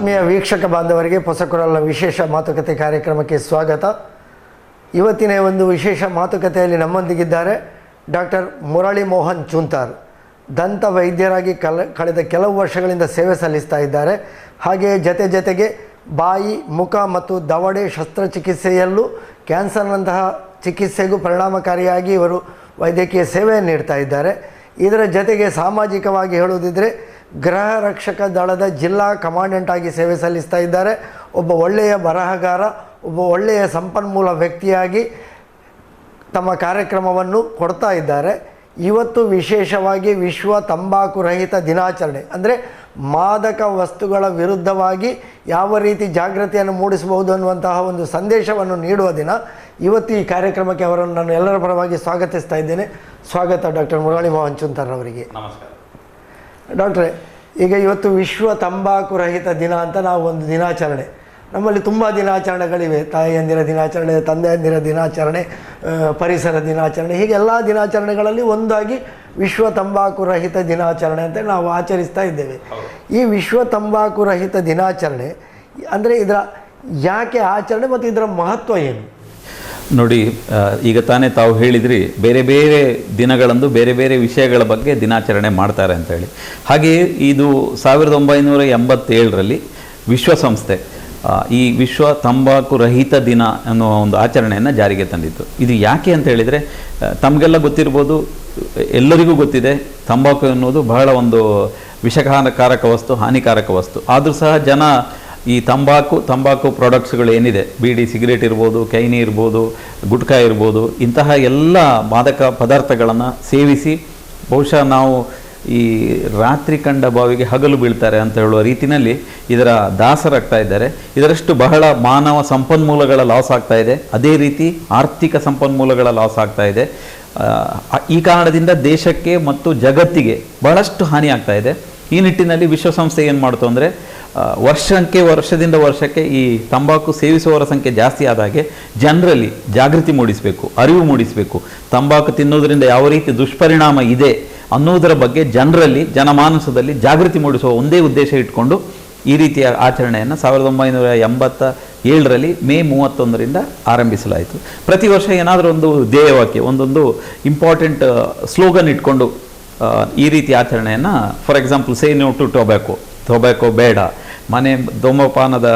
ಆತ್ಮೀಯ ವೀಕ್ಷಕ ಬಾಂಧವರಿಗೆ ಹೊಸಕೊರಲ ವಿಶೇಷ ಮಾತುಕತೆ ಕಾರ್ಯಕ್ರಮಕ್ಕೆ ಸ್ವಾಗತ. ಇವತ್ತಿನ ಒಂದು ವಿಶೇಷ ಮಾತುಕತೆಯಲ್ಲಿ ನಮ್ಮೊಂದಿಗಿದ್ದಾರೆ ಡಾಕ್ಟರ್ ಮುರಳಿ ಮೋಹನ್ ಚೂಂತಾರ್. ದಂತ ವೈದ್ಯರಾಗಿ ಕಳೆದ ಕೆಲವು ವರ್ಷಗಳಿಂದ ಸೇವೆ ಸಲ್ಲಿಸ್ತಾ ಇದ್ದಾರೆ. ಹಾಗೆಯೇ ಜೊತೆಗೆ ಬಾಯಿ, ಮುಖ ಮತ್ತು ದವಡೆ ಶಸ್ತ್ರಚಿಕಿತ್ಸೆಯಲ್ಲೂ ಕ್ಯಾನ್ಸರ್ನಂತಹ ಚಿಕಿತ್ಸೆಗೂ ಪರಿಣಾಮಕಾರಿಯಾಗಿ ಇವರು ವೈದ್ಯಕೀಯ ಸೇವೆಯನ್ನು ನೀಡ್ತಾ ಇದ್ದಾರೆ. ಇದರ ಜೊತೆಗೆ ಸಾಮಾಜಿಕವಾಗಿ ಹೇಳುವುದಿದ್ದರೆ ಗೃಹ ರಕ್ಷಕ ದಳದ ಜಿಲ್ಲಾ ಕಮಾಂಡೆಂಟ್ ಆಗಿ ಸೇವೆ ಸಲ್ಲಿಸ್ತಾ ಇದ್ದಾರೆ. ಒಬ್ಬ ಒಳ್ಳೆಯ ಬರಹಗಾರ, ಒಬ್ಬ ಒಳ್ಳೆಯ ಸಂಪನ್ಮೂಲ ವ್ಯಕ್ತಿಯಾಗಿ ತಮ್ಮ ಕಾರ್ಯಕ್ರಮವನ್ನು ಕೊಡ್ತಾ ಇದ್ದಾರೆ. ಇವತ್ತು ವಿಶೇಷವಾಗಿ ವಿಶ್ವ ತಂಬಾಕು ರಹಿತ ದಿನಾಚರಣೆ, ಅಂದರೆ ಮಾದಕ ವಸ್ತುಗಳ ವಿರುದ್ಧವಾಗಿ ಯಾವ ರೀತಿ ಜಾಗೃತಿಯನ್ನು ಮೂಡಿಸಬಹುದು ಅನ್ನುವಂತಹ ಒಂದು ಸಂದೇಶವನ್ನು ನೀಡುವ ದಿನ. ಇವತ್ತು ಈ ಕಾರ್ಯಕ್ರಮಕ್ಕೆ ಅವರನ್ನು ನಾನು ಎಲ್ಲರ ಪರವಾಗಿ ಸ್ವಾಗತಿಸ್ತಾ ಇದ್ದೇನೆ. ಸ್ವಾಗತ ಡಾಕ್ಟರ್ ಮುರಳಿ ಮೋಹನ್ ಚೂಂತಾರ್ ಅವರಿಗೆ. ನಮಸ್ಕಾರ ಡಾಕ್ಟ್ರೇ, ಈಗ ಇವತ್ತು ವಿಶ್ವ ತಂಬಾಕು ರಹಿತ ದಿನ ಅಂತ ನಾವು ಒಂದು ದಿನಾಚರಣೆ, ನಮ್ಮಲ್ಲಿ ತುಂಬ ದಿನಾಚರಣೆಗಳಿವೆ. ತಾಯಿಯಂದಿರ ದಿನಾಚರಣೆ, ತಂದೆಯಂದಿರ ದಿನಾಚರಣೆ, ಪರಿಸರ ದಿನಾಚರಣೆ, ಹೀಗೆ ಎಲ್ಲ ದಿನಾಚರಣೆಗಳಲ್ಲಿ ಒಂದಾಗಿ ವಿಶ್ವ ತಂಬಾಕು ರಹಿತ ದಿನಾಚರಣೆ ಅಂತ ನಾವು ಆಚರಿಸ್ತಾ ಇದ್ದೇವೆ. ಈ ವಿಶ್ವ ತಂಬಾಕು ರಹಿತ ದಿನಾಚರಣೆ ಅಂದರೆ ಇದರ ಯಾಕೆ ಆಚರಣೆ ಮತ್ತು ಇದರ ಮಹತ್ವ ಏನು? ನೋಡಿ, ಈಗ ತಾನೇ ತಾವು ಹೇಳಿದ್ರಿ, ಬೇರೆ ಬೇರೆ ದಿನಗಳಂದು ಬೇರೆ ಬೇರೆ ವಿಷಯಗಳ ಬಗ್ಗೆ ದಿನಾಚರಣೆ ಮಾಡ್ತಾರೆ ಅಂತೇಳಿ. ಹಾಗೆಯೇ ಇದು 1987ರಲ್ಲಿ ವಿಶ್ವಸಂಸ್ಥೆ ಈ ವಿಶ್ವ ತಂಬಾಕು ರಹಿತ ದಿನ ಅನ್ನುವ ಒಂದು ಆಚರಣೆಯನ್ನು ಜಾರಿಗೆ ತಂದಿತ್ತು. ಇದು ಯಾಕೆ ಅಂತ ಹೇಳಿದರೆ, ತಮಗೆಲ್ಲ ಗೊತ್ತಿರ್ಬೋದು, ಎಲ್ಲರಿಗೂ ಗೊತ್ತಿದೆ, ತಂಬಾಕು ಎನ್ನುವುದು ಬಹಳ ಒಂದು ವಿಷಕಾರಕ ವಸ್ತು, ಹಾನಿಕಾರಕ ವಸ್ತು. ಆದರೂ ಸಹ ಜನ ಈ ತಂಬಾಕು ಪ್ರಾಡಕ್ಟ್ಸ್ಗಳು ಏನಿದೆ, ಬೀಡಿ, ಸಿಗರೇಟ್ ಇರ್ಬೋದು, ಕೈನಿ ಇರ್ಬೋದು, ಗುಟ್ಕಾ ಇರ್ಬೋದು, ಇಂತಹ ಎಲ್ಲ ಮಾದಕ ಪದಾರ್ಥಗಳನ್ನು ಸೇವಿಸಿ ಬಹುಶಃ ನಾವು ಈ ರಾತ್ರಿ ಕಂಡ ಬಾವಿಗೆ ಹಗಲು ಬೀಳ್ತಾರೆ ಅಂತ ಹೇಳುವ ರೀತಿಯಲ್ಲಿ ಇದರ ದಾಸರಾಗ್ತಾ ಇದ್ದಾರೆ. ಇದರಷ್ಟು ಬಹಳ ಮಾನವ ಸಂಪನ್ಮೂಲಗಳ ಲಾಸ್ ಆಗ್ತಾ ಇದೆ, ಅದೇ ರೀತಿ ಆರ್ಥಿಕ ಸಂಪನ್ಮೂಲಗಳ ಲಾಸ್ ಆಗ್ತಾ ಇದೆ. ಈ ಕಾರಣದಿಂದ ದೇಶಕ್ಕೆ ಮತ್ತು ಜಗತ್ತಿಗೆ ಬಹಳಷ್ಟು ಹಾನಿ ಆಗ್ತಾ ಇದೆ. ಈ ನಿಟ್ಟಿನಲ್ಲಿ ವಿಶ್ವಸಂಸ್ಥೆ ಏನು ಮಾಡ್ತು ಅಂದರೆ, ವರ್ಷದಿಂದ ವರ್ಷಕ್ಕೆ ಈ ತಂಬಾಕು ಸೇವಿಸುವವರ ಸಂಖ್ಯೆ ಜಾಸ್ತಿ ಆದಾಗೆ ಜನರಲ್ಲಿ ಜಾಗೃತಿ ಮೂಡಿಸಬೇಕು, ಅರಿವು ಮೂಡಿಸಬೇಕು. ತಂಬಾಕು ತಿನ್ನೋದ್ರಿಂದ ಯಾವ ರೀತಿ ದುಷ್ಪರಿಣಾಮ ಇದೆ ಅನ್ನೋದರ ಬಗ್ಗೆ ಜನರಲ್ಲಿ, ಜನಮಾನಸದಲ್ಲಿ ಜಾಗೃತಿ ಮೂಡಿಸುವ ಒಂದೇ ಉದ್ದೇಶ ಇಟ್ಕೊಂಡು ಈ ರೀತಿಯ ಆಚರಣೆಯನ್ನು 1987ರಲ್ಲಿ ಮೇ 31ರಿಂದ ಆರಂಭಿಸಲಾಯಿತು. ಪ್ರತಿ ವರ್ಷ ಏನಾದರೂ ಒಂದು ಧ್ಯೇಯವಾಕ್ಯ, ಒಂದೊಂದು ಇಂಪಾರ್ಟೆಂಟ್ ಸ್ಲೋಗನ್ ಇಟ್ಕೊಂಡು ಈ ರೀತಿ ಆಚರಣೆಯನ್ನು, for example, say no to tobacco ಬೇಡ, ಮನೆ ಧೂಮಪಾನದ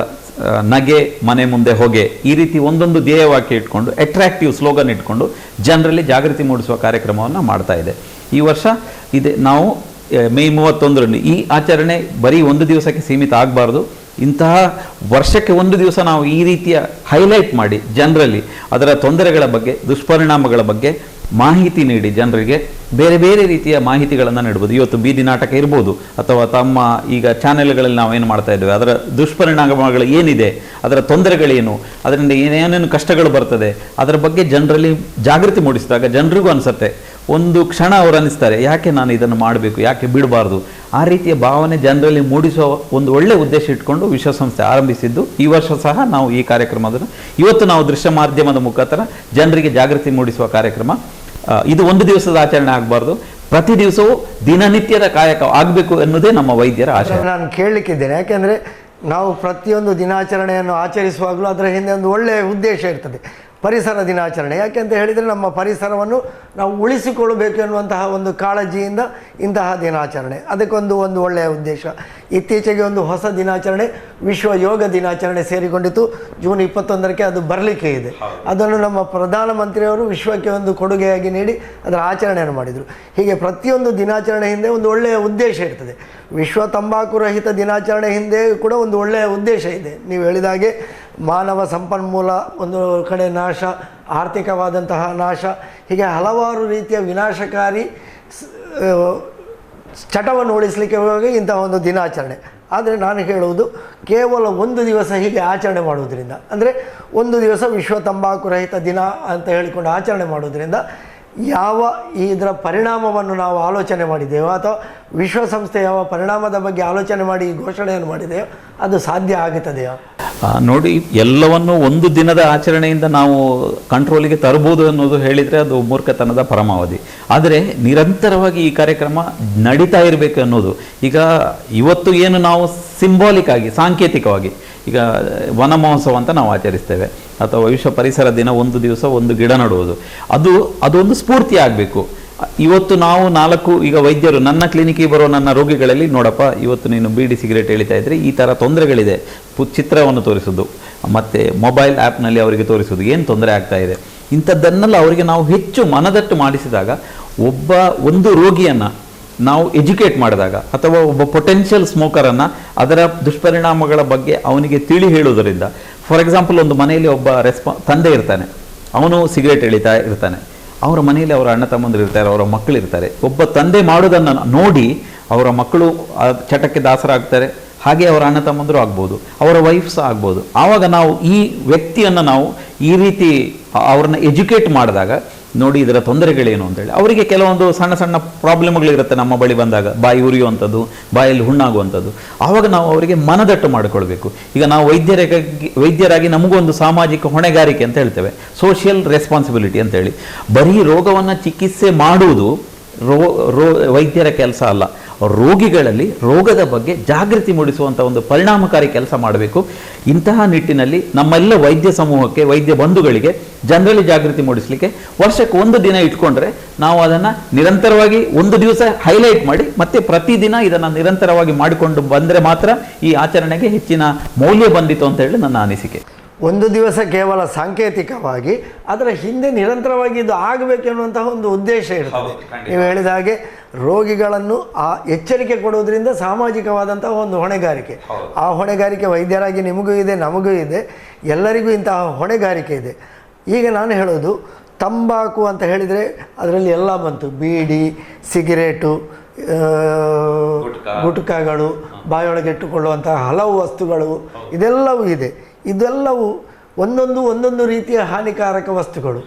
ನಗೆ ಮನೆ ಮುಂದೆ ಹೊಗೆ, ಈ ರೀತಿ ಒಂದೊಂದು ಧ್ಯೇಯವಾಕ್ಯ ಇಟ್ಕೊಂಡು, ಅಟ್ರಾಕ್ಟಿವ್ ಸ್ಲೋಗನ್ ಇಟ್ಕೊಂಡು ಜನರಲ್ಲಿ ಜಾಗೃತಿ ಮೂಡಿಸುವ ಕಾರ್ಯಕ್ರಮವನ್ನು ಮಾಡ್ತಾ ಇದೆ. ಈ ವರ್ಷ ನಾವು ಮೇ 31ರಂದು ಈ ಆಚರಣೆ ಬರೀ ಒಂದು ದಿವಸಕ್ಕೆ ಸೀಮಿತ ಆಗಬಾರ್ದು. ಇಂತಹ ವರ್ಷಕ್ಕೆ ಒಂದು ದಿವಸ ನಾವು ಈ ರೀತಿಯ ಹೈಲೈಟ್ ಮಾಡಿ ಜನರಲ್ಲಿ ಅದರ ತೊಂದರೆಗಳ ಬಗ್ಗೆ, ದುಷ್ಪರಿಣಾಮಗಳ ಬಗ್ಗೆ ಮಾಹಿತಿ ನೀಡಿ ಜನರಿಗೆ ಬೇರೆ ಬೇರೆ ರೀತಿಯ ಮಾಹಿತಿಗಳನ್ನು ನೀಡ್ಬೋದು. ಇವತ್ತು ಬೀದಿ ನಾಟಕ ಇರ್ಬೋದು, ಅಥವಾ ತಮ್ಮ ಈಗ ಚಾನೆಲ್ಗಳಲ್ಲಿ ನಾವೇನು ಮಾಡ್ತಾ ಇದ್ದೇವೆ, ಅದರ ದುಷ್ಪರಿಣಾಮಗಳು ಏನಿದೆ, ಅದರ ತೊಂದರೆಗಳೇನು, ಅದರಿಂದ ಏನೇನೇನು ಕಷ್ಟಗಳು ಬರ್ತದೆ, ಅದರ ಬಗ್ಗೆ ಜನರಲ್ಲಿ ಜಾಗೃತಿ ಮೂಡಿಸಿದಾಗ ಜನರಿಗೂ ಅನಿಸುತ್ತೆ, ಒಂದು ಕ್ಷಣ ಅವರು ಅನ್ನಿಸ್ತಾರೆ, ಯಾಕೆ ನಾನು ಇದನ್ನು ಮಾಡಬೇಕು, ಯಾಕೆ ಬಿಡಬಾರ್ದು, ಆ ರೀತಿಯ ಭಾವನೆ ಜನರಲ್ಲಿ ಮೂಡಿಸುವ ಒಂದು ಒಳ್ಳೆಯ ಉದ್ದೇಶ ಇಟ್ಕೊಂಡು ವಿಶ್ವಸಂಸ್ಥೆ ಆರಂಭಿಸಿದ್ದು. ಈ ವರ್ಷ ಸಹ ನಾವು ಈ ಕಾರ್ಯಕ್ರಮವನ್ನು ಇವತ್ತು ನಾವು ದೃಶ್ಯ ಮಾಧ್ಯಮದ ಮುಖಾಂತರ ಜನರಿಗೆ ಜಾಗೃತಿ ಮೂಡಿಸುವ ಕಾರ್ಯಕ್ರಮ. ಇದು ಒಂದು ದಿವಸದ ಆಚರಣೆ ಆಗಬಾರ್ದು, ಪ್ರತಿ ದಿವಸವೂ ದಿನನಿತ್ಯದ ಕಾಯಕ ಆಗಬೇಕು ಎನ್ನುವುದೇ ನಮ್ಮ ವೈದ್ಯರ ಆಶಯ. ನಾನು ಕೇಳಲಿಕ್ಕಿದ್ದೇನೆ, ಯಾಕೆಂದರೆ ನಾವು ಪ್ರತಿಯೊಂದು ದಿನಾಚರಣೆಯನ್ನು ಆಚರಿಸುವಾಗಲೂ ಅದರ ಹಿಂದೆ ಒಂದು ಒಳ್ಳೆಯ ಉದ್ದೇಶ ಇರ್ತದೆ. ಪರಿಸರ ದಿನಾಚರಣೆ ಯಾಕೆಂತ ಹೇಳಿದರೆ, ನಮ್ಮ ಪರಿಸರವನ್ನು ನಾವು ಉಳಿಸಿಕೊಳ್ಳಬೇಕು ಎನ್ನುವಂತಹ ಒಂದು ಕಾಳಜಿಯಿಂದ ಇಂತಹ ದಿನಾಚರಣೆ, ಅದಕ್ಕೊಂದು ಒಳ್ಳೆಯ ಉದ್ದೇಶ. ಇತ್ತೀಚೆಗೆ ಒಂದು ಹೊಸ ದಿನಾಚರಣೆ, ವಿಶ್ವ ಯೋಗ ದಿನಾಚರಣೆ ಸೇರಿಕೊಂಡಿತ್ತು. ಜೂನ್ 21ಕ್ಕೆ ಅದು ಬರಲಿಕ್ಕೆ ಇದೆ. ಅದನ್ನು ನಮ್ಮ ಪ್ರಧಾನಮಂತ್ರಿಯವರು ವಿಶ್ವಕ್ಕೆ ಒಂದು ಕೊಡುಗೆಯಾಗಿ ನೀಡಿ ಅದರ ಆಚರಣೆಯನ್ನು ಮಾಡಿದರು. ಹೀಗೆ ಪ್ರತಿಯೊಂದು ದಿನಾಚರಣೆ ಹಿಂದೆ ಒಂದು ಒಳ್ಳೆಯ ಉದ್ದೇಶ ಇರ್ತದೆ. ವಿಶ್ವ ತಂಬಾಕು ರಹಿತ ದಿನಾಚರಣೆ ಹಿಂದೆ ಕೂಡ ಒಂದು ಒಳ್ಳೆಯ ಉದ್ದೇಶ ಇದೆ. ನೀವು ಹೇಳಿದಾಗೆ ಮಾನವ ಸಂಪನ್ಮೂಲ ಒಂದು ಕಡೆ ನಾಶ, ಆರ್ಥಿಕವಾದಂತಹ ನಾಶ, ಹೀಗೆ ಹಲವಾರು ರೀತಿಯ ವಿನಾಶಕಾರಿ ಚಟವನ್ನು ಉಳಿಸಲಿಕ್ಕೆ ಹೋಗಿ ಇಂತಹ ಒಂದು ದಿನಾಚರಣೆ. ಆದರೆ ನಾನು ಹೇಳುವುದು, ಕೇವಲ ಒಂದು ದಿವಸ ಹೀಗೆ ಆಚರಣೆ ಮಾಡುವುದರಿಂದ, ಅಂದರೆ ಒಂದು ದಿವಸ ವಿಶ್ವ ತಂಬಾಕು ರಹಿತ ದಿನ ಅಂತ ಹೇಳಿಕೊಂಡು ಆಚರಣೆ ಮಾಡುವುದರಿಂದ ಯಾವ ಇದರ ಪರಿಣಾಮವನ್ನು ನಾವು ಆಲೋಚನೆ ಮಾಡಿದ್ದೇವೆ ಅಥವಾ ವಿಶ್ವಸಂಸ್ಥೆ ಯಾವ ಪರಿಣಾಮದ ಬಗ್ಗೆ ಆಲೋಚನೆ ಮಾಡಿ ಈ ಘೋಷಣೆಯನ್ನು ಮಾಡಿದೆಯೋ ಅದು ಸಾಧ್ಯ ಆಗುತ್ತದೆಯಾ? ನೋಡಿ, ಎಲ್ಲವನ್ನು ಒಂದು ದಿನದ ಆಚರಣೆಯಿಂದ ನಾವು ಕಂಟ್ರೋಲಿಗೆ ತರಬಹುದು ಅನ್ನೋದು ಹೇಳಿದರೆ ಅದು ಮೂರ್ಖತನದ ಪರಮಾವಧಿ. ಆದರೆ ನಿರಂತರವಾಗಿ ಈ ಕಾರ್ಯಕ್ರಮ ನಡೀತಾ ಇರಬೇಕು ಅನ್ನೋದು. ಈಗ ಇವತ್ತು ಏನು ನಾವು ಸಿಂಬಾಲಿಕ್ ಆಗಿ, ಸಾಂಕೇತಿಕವಾಗಿ ಈಗ ವನ ಮಹೋತ್ಸವ ಅಂತ ನಾವು ಆಚರಿಸ್ತೇವೆ, ಅಥವಾ ವಿಶ್ವ ಪರಿಸರ ದಿನ ಒಂದು ದಿವಸ ಒಂದು ಗಿಡ ನೆಡುವುದು, ಅದೊಂದು ಸ್ಫೂರ್ತಿ ಆಗಬೇಕು. ಇವತ್ತು ನಾವು 4 ಈಗ ವೈದ್ಯರು ನನ್ನ ಕ್ಲಿನಿಕ್ಗೆ ಬರೋ ನನ್ನ ರೋಗಿಗಳಲ್ಲಿ, ನೋಡಪ್ಪ ಇವತ್ತು ನೀನು ಬೀಡಿ ಸಿಗರೇಟ್ ಎಳಿತಾ ಇದ್ರೆ ಈ ಥರ ತೊಂದರೆಗಳಿದೆ, ಚಿತ್ರವನ್ನು ತೋರಿಸೋದು ಮತ್ತು ಮೊಬೈಲ್ ಆ್ಯಪ್ನಲ್ಲಿ ಅವರಿಗೆ ತೋರಿಸೋದು ಏನು ತೊಂದರೆ ಆಗ್ತಾ ಇದೆ, ಇಂಥದ್ದನ್ನೆಲ್ಲ ಅವರಿಗೆ ನಾವು ಹೆಚ್ಚು ಮನದಟ್ಟು ಮಾಡಿಸಿದಾಗ, ಒಂದು ರೋಗಿಯನ್ನು ನಾವು ಎಜುಕೇಟ್ ಮಾಡಿದಾಗ, ಅಥವಾ ಒಬ್ಬ ಪೊಟೆನ್ಷಿಯಲ್ ಸ್ಮೋಕರನ್ನು ಅದರ ದುಷ್ಪರಿಣಾಮಗಳ ಬಗ್ಗೆ ಅವನಿಗೆ ತಿಳಿ ಹೇಳುವುದರಿಂದ, ಫಾರ್ ಎಕ್ಸಾಂಪಲ್ ಒಂದು ಮನೆಯಲ್ಲಿ ಒಬ್ಬ ತಂದೆ ಇರ್ತಾನೆ, ಅವನು ಸಿಗರೇಟ್ ಎಳಿತಾ ಇರ್ತಾನೆ, ಅವರ ಮನೆಯಲ್ಲಿ ಅವರ ಅಣ್ಣ ತಮ್ಮಂದಿರು ಇರ್ತಾರೆ, ಅವರ ಮಕ್ಕಳು ಇರ್ತಾರೆ. ಒಬ್ಬ ತಂದೆ ಮಾಡೋದನ್ನು ನೋಡಿ ಅವರ ಮಕ್ಕಳು ಚಟಕ್ಕೆ ದಾಸರಾಗ್ತಾರೆ, ಹಾಗೆ ಅವರ ಅಣ್ಣ ತಮ್ಮಂದರು ಆಗ್ಬೋದು, ಅವರ ವೈಫ್ಸ್ ಆಗ್ಬೋದು. ಆವಾಗ ನಾವು ಈ ವ್ಯಕ್ತಿಯನ್ನು ನಾವು ಈ ರೀತಿ ಅವ್ರನ್ನ ಎಜುಕೇಟ್ ಮಾಡಿದಾಗ, ನೋಡಿ ಇದರ ತೊಂದರೆಗಳೇನು ಅಂತೇಳಿ, ಅವರಿಗೆ ಕೆಲವೊಂದು ಸಣ್ಣ ಸಣ್ಣ ಪ್ರಾಬ್ಲಮ್ಗಳಿರುತ್ತೆ ನಮ್ಮ ಬಳಿ ಬಂದಾಗ, ಬಾಯಿ ಉರಿಯುವಂಥದ್ದು, ಬಾಯಲ್ಲಿ ಹುಣ್ಣಾಗುವಂಥದ್ದು. ಆವಾಗ ನಾವು ಅವರಿಗೆ ಮನದಟ್ಟು ಮಾಡಿಕೊಳ್ಬೇಕು. ಈಗ ನಾವು ವೈದ್ಯರಾಗಿ ನಮಗೊಂದು ಸಾಮಾಜಿಕ ಹೊಣೆಗಾರಿಕೆ ಅಂತ ಹೇಳ್ತೇವೆ, ಸೋಷಿಯಲ್ ರೆಸ್ಪಾನ್ಸಿಬಿಲಿಟಿ ಅಂತೇಳಿ. ಬರೀ ರೋಗವನ್ನು ಚಿಕಿತ್ಸೆ ಮಾಡುವುದು ವೈದ್ಯರ ಕೆಲಸ ಅಲ್ಲ, ರೋಗಿಗಳಲ್ಲಿ ರೋಗದ ಬಗ್ಗೆ ಜಾಗೃತಿ ಮೂಡಿಸುವಂಥ ಒಂದು ಪರಿಣಾಮಕಾರಿ ಕೆಲಸ ಮಾಡಬೇಕು. ಇಂತಹ ನಿಟ್ಟಿನಲ್ಲಿ ನಮ್ಮೆಲ್ಲ ವೈದ್ಯ ಸಮೂಹಕ್ಕೆ, ವೈದ್ಯ ಬಂಧುಗಳಿಗೆ ಜನರಲ್ಲಿ ಜಾಗೃತಿ ಮೂಡಿಸಲಿಕ್ಕೆ ವರ್ಷಕ್ಕೆ ಒಂದು ದಿನ ಇಟ್ಕೊಂಡ್ರೆ, ನಾವು ಅದನ್ನು ನಿರಂತರವಾಗಿ ಒಂದು ದಿವಸ ಹೈಲೈಟ್ ಮಾಡಿ ಮತ್ತೆ ಪ್ರತಿದಿನ ಇದನ್ನು ನಿರಂತರವಾಗಿ ಮಾಡಿಕೊಂಡು ಬಂದರೆ ಮಾತ್ರ ಈ ಆಚರಣೆಗೆ ಹೆಚ್ಚಿನ ಮೌಲ್ಯ ಬಂದಿತು ಅಂತ ಹೇಳಿ ನನ್ನ ಅನಿಸಿಕೆ. ಒಂದು ದಿವಸ ಕೇವಲ ಸಾಂಕೇತಿಕವಾಗಿ, ಅದರ ಹಿಂದೆ ನಿರಂತರವಾಗಿ ಇದು ಆಗಬೇಕೆನ್ನುವಂತಹ ಒಂದು ಉದ್ದೇಶ ಇರ್ತದೆ. ನೀವು ಹೇಳಿದ ಹಾಗೆ ರೋಗಿಗಳನ್ನು ಆ ಎಚ್ಚರಿಕೆ ಕೊಡುವುದರಿಂದ ಸಾಮಾಜಿಕವಾದಂತಹ ಒಂದು ಹೊಣೆಗಾರಿಕೆ, ಆ ಹೊಣೆಗಾರಿಕೆ ವೈದ್ಯರಾಗಿ ನಿಮಗೂ ಇದೆ, ನಮಗೂ ಇದೆ, ಎಲ್ಲರಿಗೂ ಇಂತಹ ಹೊಣೆಗಾರಿಕೆ ಇದೆ. ಈಗ ನಾನು ಹೇಳೋದು, ತಂಬಾಕು ಅಂತ ಹೇಳಿದರೆ ಅದರಲ್ಲಿ ಎಲ್ಲ ಬಂತು, ಬೀಡಿ, ಸಿಗರೇಟು, ಗುಟ್ಕಾಗಳು, ಬಾಯೊಳಗೆ ಇಟ್ಟುಕೊಳ್ಳುವಂತಹ ಹಲವು ವಸ್ತುಗಳು, ಇದೆಲ್ಲವೂ ಇದೆ. ಇದೆಲ್ಲವೂ ಒಂದೊಂದು ರೀತಿಯ ಹಾನಿಕಾರಕ ವಸ್ತುಗಳು.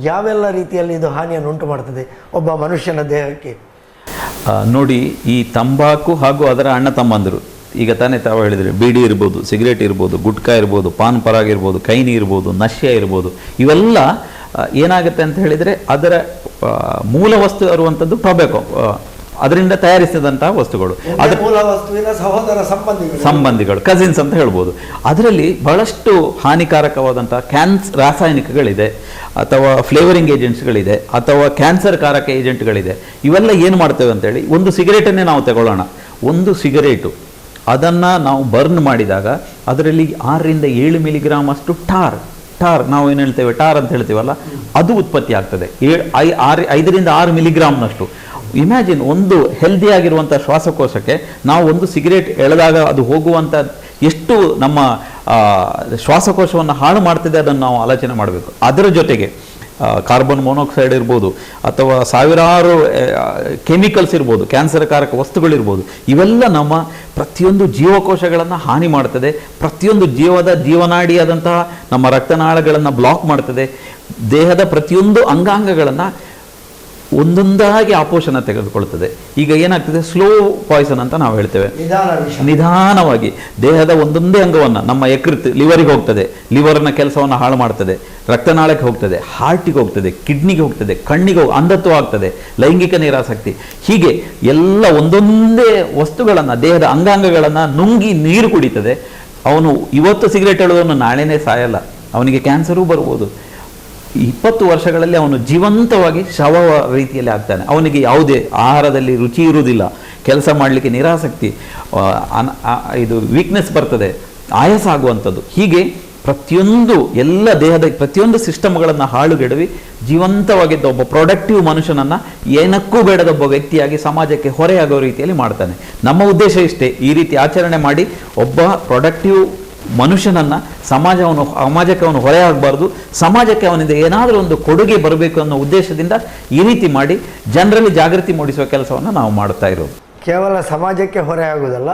ಯಾವೆಲ್ಲ ರೀತಿಯಲ್ಲಿ ಇದು ಹಾನಿಯನ್ನು ಉಂಟು ಮಾಡ್ತದೆ ಒಬ್ಬ ಮನುಷ್ಯನ ದೇಹಕ್ಕೆ? ನೋಡಿ, ಈ ತಂಬಾಕು ಹಾಗೂ ಅದರ ಅಣ್ಣ ತಮ್ಮಂದರು, ಈಗ ತಾನೇ ತಾವು ಹೇಳಿದರೆ, ಬೀಡಿ ಇರ್ಬೋದು, ಸಿಗರೇಟ್ ಇರ್ಬೋದು, ಗುಟ್ಕಾ ಇರ್ಬೋದು, ಪಾನ್ ಪರಾಗ್ ಇರ್ಬೋದು, ಕೈನಿ ಇರ್ಬೋದು, ನಶ್ಯ ಇರ್ಬೋದು, ಇವೆಲ್ಲ ಏನಾಗುತ್ತೆ ಅಂತ ಹೇಳಿದರೆ ಅದರ ಮೂಲ ವಸ್ತು ಇರುವಂಥದ್ದು ಟೊಬ್ಯಾಕೊ, ಅದರಿಂದ ತಯಾರಿಸಿದಂತಹ ವಸ್ತುಗಳು, ಅದರ ಮೂಲ ವಸ್ತುವಿನ ಸಹೋದರ ಸಂಬಂಧಿಗಳು, ಕಸಿನ್ಸ್ ಅಂತ ಹೇಳ್ಬೋದು. ಅದರಲ್ಲಿ ಬಹಳಷ್ಟು ಹಾನಿಕಾರಕವಾದಂತಹ ರಾಸಾಯನಿಕಗಳಿದೆ, ಅಥವಾ ಫ್ಲೇವರಿಂಗ್ ಏಜೆಂಟ್ಸ್ಗಳಿದೆ, ಅಥವಾ ಕ್ಯಾನ್ಸರ್ ಕಾರಕ ಏಜೆಂಟ್ಗಳಿದೆ. ಇವೆಲ್ಲ ಏನು ಮಾಡ್ತೇವೆ ಅಂತೇಳಿ, ಒಂದು ಸಿಗರೇಟನ್ನೇ ನಾವು ತಗೊಳ್ಳೋಣ, ಒಂದು ಸಿಗರೇಟು ಅದನ್ನು ನಾವು ಬರ್ನ್ ಮಾಡಿದಾಗ ಅದರಲ್ಲಿ 6 ರಿಂದ 7 ಮಿಲಿಗ್ರಾಮ್ ಅಷ್ಟು ಟಾರ್ ನಾವು ಏನು ಹೇಳ್ತೇವೆ, ಟಾರ್ ಅಂತ ಹೇಳ್ತೀವಲ್ಲ, ಅದು ಉತ್ಪತ್ತಿ ಆಗ್ತದೆ. 5 ರಿಂದ 6 ಮಿಲಿಗ್ರಾಮ್ನಷ್ಟು. ಇಮ್ಯಾಜಿನ್, ಒಂದು ಹೆಲ್ದಿ ಆಗಿರುವಂಥ ಶ್ವಾಸಕೋಶಕ್ಕೆ ನಾವು ಒಂದು ಸಿಗರೇಟ್ ಎಳೆದಾಗ ಅದು ಹೋಗುವಂಥ ಎಷ್ಟು ನಮ್ಮ ಶ್ವಾಸಕೋಶವನ್ನು ಹಾಳು ಮಾಡ್ತಿದೆ, ಅದನ್ನು ನಾವು ಆಲೋಚನೆ ಮಾಡಬೇಕು. ಅದರ ಜೊತೆಗೆ ಕಾರ್ಬನ್ ಮೊನಾಕ್ಸೈಡ್ ಇರ್ಬೋದು, ಅಥವಾ ಸಾವಿರಾರು ಕೆಮಿಕಲ್ಸ್ ಇರ್ಬೋದು, ಕ್ಯಾನ್ಸರ್ ಕಾರಕ ವಸ್ತುಗಳಿರ್ಬೋದು, ಇವೆಲ್ಲ ನಮ್ಮ ಪ್ರತಿಯೊಂದು ಜೀವಕೋಶಗಳನ್ನು ಹಾನಿ ಮಾಡ್ತದೆ. ಪ್ರತಿಯೊಂದು ಜೀವನಾಡಿಯಾದಂತಹ ನಮ್ಮ ರಕ್ತನಾಳಗಳನ್ನು ಬ್ಲಾಕ್ ಮಾಡ್ತದೆ. ದೇಹದ ಪ್ರತಿಯೊಂದು ಅಂಗಾಂಗಗಳನ್ನು ಒಂದೊಂದಾಗಿ ಆಪೋಷಣ ತೆಗೆದುಕೊಳ್ತದೆ. ಈಗ ಏನಾಗ್ತದೆ, ಸ್ಲೋ ಪಾಯ್ಸನ್ ಅಂತ ನಾವು ಹೇಳ್ತೇವೆ. ನಿಧಾನವಾಗಿ ದೇಹದ ಒಂದೊಂದೇ ಅಂಗವನ್ನು, ನಮ್ಮ ಯಕೃತ್ ಲಿವರಿಗೆ ಹೋಗ್ತದೆ, ಲಿವರ್ನ ಕೆಲಸವನ್ನು ಹಾಳು ಮಾಡ್ತದೆ, ರಕ್ತನಾಳಕ್ಕೆ ಹೋಗ್ತದೆ, ಹಾರ್ಟಿಗೆ ಹೋಗ್ತದೆ, ಕಿಡ್ನಿಗೆ ಹೋಗ್ತದೆ, ಕಣ್ಣಿಗೆ ಅಂಧತ್ವ ಆಗ್ತದೆ, ಲೈಂಗಿಕ ನಿರಾಸಕ್ತಿ, ಹೀಗೆ ಎಲ್ಲ ಒಂದೊಂದೇ ವಸ್ತುಗಳನ್ನು, ದೇಹದ ಅಂಗಾಂಗಗಳನ್ನು ನುಂಗಿ ನೀರು ಕುಡಿತದೆ. ಅವನು ಇವತ್ತು ಸಿಗರೇಟ್ ಎಳೆದವನು ನಾಳೆನೇ ಸಾಯಲ್ಲ, ಅವನಿಗೆ ಕ್ಯಾನ್ಸರೂ ಬರ್ಬೋದು. 20 ವರ್ಷಗಳಲ್ಲಿ ಅವನು ಜೀವಂತವಾಗಿ ಶವ ರೀತಿಯಲ್ಲಿ ಆಗ್ತಾನೆ. ಅವನಿಗೆ ಯಾವುದೇ ಆಹಾರದಲ್ಲಿ ರುಚಿ ಇರುವುದಿಲ್ಲ, ಕೆಲಸ ಮಾಡಲಿಕ್ಕೆ ನಿರಾಸಕ್ತಿ, ಇದು ವೀಕ್ನೆಸ್ ಬರ್ತದೆ, ಆಯಾಸ ಆಗುವಂಥದ್ದು. ಹೀಗೆ ಪ್ರತಿಯೊಂದು ಎಲ್ಲ ದೇಹದ ಪ್ರತಿಯೊಂದು ಸಿಸ್ಟಮ್ಗಳನ್ನು ಹಾಳುಗೆಡವಿ ಜೀವಂತವಾಗಿದ್ದ ಒಬ್ಬ ಪ್ರೊಡಕ್ಟಿವ್ ಮನುಷ್ಯನನ್ನು ಏನಕ್ಕೂ ಬೇಡದ ಒಬ್ಬ ವ್ಯಕ್ತಿಯಾಗಿ ಸಮಾಜಕ್ಕೆ ಹೊರೆಯಾಗೋ ರೀತಿಯಲ್ಲಿ ಮಾಡ್ತಾನೆ. ನಮ್ಮ ಉದ್ದೇಶ ಇಷ್ಟೇ, ಈ ರೀತಿ ಆಚರಣೆ ಮಾಡಿ ಒಬ್ಬ ಪ್ರೊಡಕ್ಟಿವ್ ಮನುಷ್ಯನನ್ನು ಸಮಾಜಕ್ಕೆ ಅವನು ಹೊರೆ ಆಗಬಾರ್ದು, ಸಮಾಜಕ್ಕೆ ಅವನಿಂದ ಏನಾದರೂ ಒಂದು ಕೊಡುಗೆ ಬರಬೇಕು ಅನ್ನೋ ಉದ್ದೇಶದಿಂದ ಈ ರೀತಿ ಮಾಡಿ ಜನರಲ್ಲಿ ಜಾಗೃತಿ ಮೂಡಿಸುವ ಕೆಲಸವನ್ನು ನಾವು ಮಾಡ್ತಾ ಇರೋದು. ಕೇವಲ ಸಮಾಜಕ್ಕೆ ಹೊರೆ ಆಗುವುದಲ್ಲ,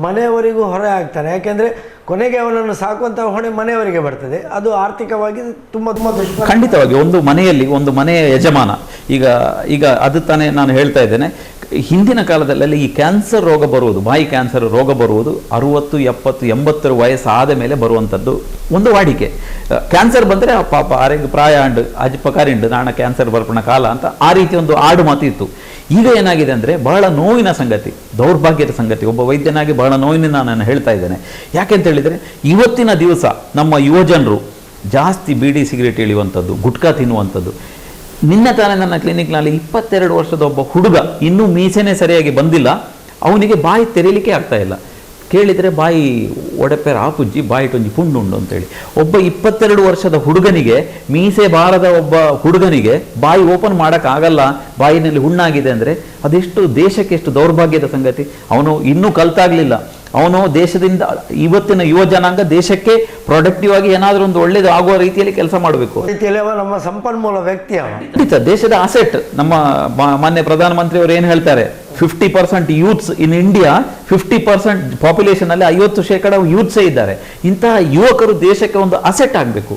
ಮನೆಯವರಿಗೂ ಹೊರೆ ಆಗ್ತಾನೆ. ಯಾಕೆಂದರೆ ಕೊನೆಗೆ ಅವನನ್ನು ಸಾಕುವಂಥ ಹೊಣೆ ಮನೆಯವರಿಗೆ ಬರ್ತದೆ. ಅದು ಆರ್ಥಿಕವಾಗಿ ತುಂಬ ಖಂಡಿತವಾಗಿ ಒಂದು ಮನೆಯಲ್ಲಿ ಒಂದು ಮನೆಯ ಯಜಮಾನ, ಈಗ ಅದು ತಾನೇ ನಾನು ಹೇಳ್ತಾ ಇದ್ದೇನೆ, ಹಿಂದಿನ ಕಾಲದಲ್ಲಿ ಈ ಕ್ಯಾನ್ಸರ್ ರೋಗ ಬರುವುದು, ಬಾಯಿ ಕ್ಯಾನ್ಸರ್ ರೋಗ ಬರುವುದು 60, 70, 80 ವಯಸ್ಸಾದ ಮೇಲೆ ಬರುವಂಥದ್ದು ಒಂದು ವಾಡಿಕೆ. ಕ್ಯಾನ್ಸರ್ ಬಂದರೆ ಪಾಪ ಆರೋಗ್ಯ ಪ್ರಾಯ ಅಂಡ್ ಅಜ್ಪಕಾರಿಂಡು ನಾಣ ಕ್ಯಾನ್ಸರ್ ಬರ್ಪಣ ಕಾಲ ಅಂತ ಆ ರೀತಿ ಒಂದು ಆಡು ಮಾತು ಇತ್ತು. ಈಗ ಏನಾಗಿದೆ ಅಂದರೆ ಬಹಳ ನೋವಿನ ಸಂಗತಿ, ದೌರ್ಭಾಗ್ಯದ ಸಂಗತಿ. ಒಬ್ಬ ವೈದ್ಯನಾಗಿ ಬಹಳ ನೋವಿನಿಂದ ನಾನು ಹೇಳ್ತಾ ಇದ್ದೇನೆ. ಯಾಕೆಂತ ಹೇಳಿದರೆ ಇವತ್ತಿನ ದಿವಸ ನಮ್ಮ ಯುವಜನರು ಜಾಸ್ತಿ ಬೀಡಿ ಸಿಗರೇಟ್ ಎಳೆಯುವಂಥದ್ದು, ಗುಟ್ಕಾ ತಿನ್ನುವಂಥದ್ದು. ನಿನ್ನೆ ತಾನೇ ನನ್ನ ಕ್ಲಿನಿಕ್ನಲ್ಲಿ 22 ವರ್ಷದ ಒಬ್ಬ ಹುಡುಗ, ಇನ್ನೂ ಮೀಸೆನೇ ಸರಿಯಾಗಿ ಬಂದಿಲ್ಲ, ಅವನಿಗೆ ಬಾಯಿ ತೆರೀಲಿಕ್ಕೆ ಆಗ್ತಾ ಇಲ್ಲ. ಕೇಳಿದರೆ ಬಾಯಿ ಒಡೆಪೆರ ಆಪುಜ್ಜಿ ಬಾಯಿ ಟೊಂಜಿ ಪುಂಡು ಉಂಡು ಅಂತೇಳಿ. ಒಬ್ಬ 22 ವರ್ಷದ ಹುಡುಗನಿಗೆ, ಮೀಸೆ ಬಾರದ ಒಬ್ಬ ಹುಡುಗನಿಗೆ ಬಾಯಿ ಓಪನ್ ಮಾಡೋಕ್ಕಾಗಲ್ಲ, ಬಾಯಿನಲ್ಲಿ ಹುಣ್ಣಾಗಿದೆ ಅಂದರೆ ಅದೆಷ್ಟು ದೇಶಕ್ಕೆ ಎಷ್ಟು ದೌರ್ಭಾಗ್ಯದ ಸಂಗತಿ. ಅವನು ಇನ್ನೂ ಕಲ್ತಾಗಲಿಲ್ಲ. ಅವನು ದೇಶದಿಂದ, ಇವತ್ತಿನ ಯುವ ಜನಾಂಗ ದೇಶಕ್ಕೆ ಪ್ರೊಡಕ್ಟಿವ್ ಆಗಿ ಏನಾದರೂ ಒಂದು ಒಳ್ಳೇದು ಆಗುವ ರೀತಿಯಲ್ಲಿ ಕೆಲಸ ಮಾಡಬೇಕು. ರೀತಿಯಲ್ಲಿ ಅವ ನಮ್ಮ ಸಂಪನ್ಮೂಲ ವ್ಯಕ್ತಿ, ಖಂಡಿತ ದೇಶದ ಅಸೆಟ್. ನಮ್ಮ ಮಾನ್ಯ ಪ್ರಧಾನಮಂತ್ರಿ ಅವರು ಏನು ಹೇಳ್ತಾರೆ, 50% ಯೂತ್ಸ್ ಇನ್ ಇಂಡಿಯಾ, 50% ಪಾಪ್ಯುಲೇಷನ್ ಅಲ್ಲಿ 50% ಯೂತ್ಸೇ ಇದ್ದಾರೆ. ಇಂತಹ ಯುವಕರು ದೇಶಕ್ಕೆ ಒಂದು ಅಸೆಟ್ ಆಗಬೇಕು,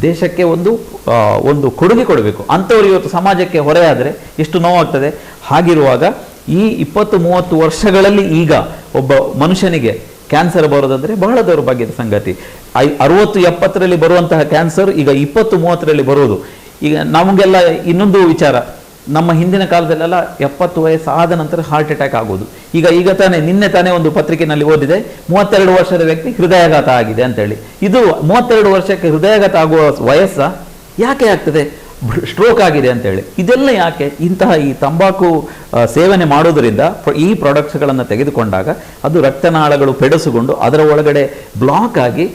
ದೇಶಕ್ಕೆ ಒಂದು ಕೊಡುಗೆ ಕೊಡಬೇಕು. ಅಂಥವ್ರು ಇವತ್ತು ಸಮಾಜಕ್ಕೆ ಹೊರೆಯಾದರೆ ಎಷ್ಟು ನೋವಾಗ್ತದೆ. ಹಾಗಿರುವಾಗ ಈ 20-30 ವರ್ಷಗಳಲ್ಲಿ ಈಗ ಒಬ್ಬ ಮನುಷ್ಯನಿಗೆ ಕ್ಯಾನ್ಸರ್ ಬರೋದಂದರೆ ಬಹಳ ದೌರ್ಭಾಗ್ಯದ ಸಂಗತಿ. 60-70ರಲ್ಲಿ ಬರುವಂತಹ ಕ್ಯಾನ್ಸರ್ ಈಗ 20-30ರಲ್ಲಿ ಬರೋದು. ಈಗ ನಮಗೆಲ್ಲ ಇನ್ನೊಂದು ವಿಚಾರ, ನಮ್ಮ ಹಿಂದಿನ ಕಾಲದಲ್ಲೆಲ್ಲ 70 ವಯಸ್ಸಾದ ನಂತರ ಹಾರ್ಟ್ ಅಟ್ಯಾಕ್ ಆಗೋದು. ಈಗ ನಿನ್ನೆ ತಾನೇ ಒಂದು ಪತ್ರಿಕೆಯಲ್ಲಿ ಓದಿದೆ, 32 ವರ್ಷದ ವ್ಯಕ್ತಿ ಹೃದಯಾಘಾತ ಆಗಿದೆ ಅಂತೇಳಿ. ಇದು 32 ವರ್ಷಕ್ಕೆ ಹೃದಯಾಘಾತ ಆಗುವ ವಯಸ್ಸ ಯಾಕೆ ಆಗ್ತದೆ? ಸ್ಟ್ರೋಕ್ ಆಗಿದೆ ಅಂತೇಳಿ. ಇದೆಲ್ಲ ಯಾಕೆ? ಇಂತಹ ಈ ತಂಬಾಕು ಸೇವನೆ ಮಾಡೋದರಿಂದ ಈ ಪ್ರಾಡಕ್ಟ್ಸ್ಗಳನ್ನು ತೆಗೆದುಕೊಂಡಾಗ ಅದು ರಕ್ತನಾಳಗಳು ಪೆಡಸುಗೊಂಡು ಅದರ ಒಳಗಡೆ ಬ್ಲಾಕ್ ಆಗಿ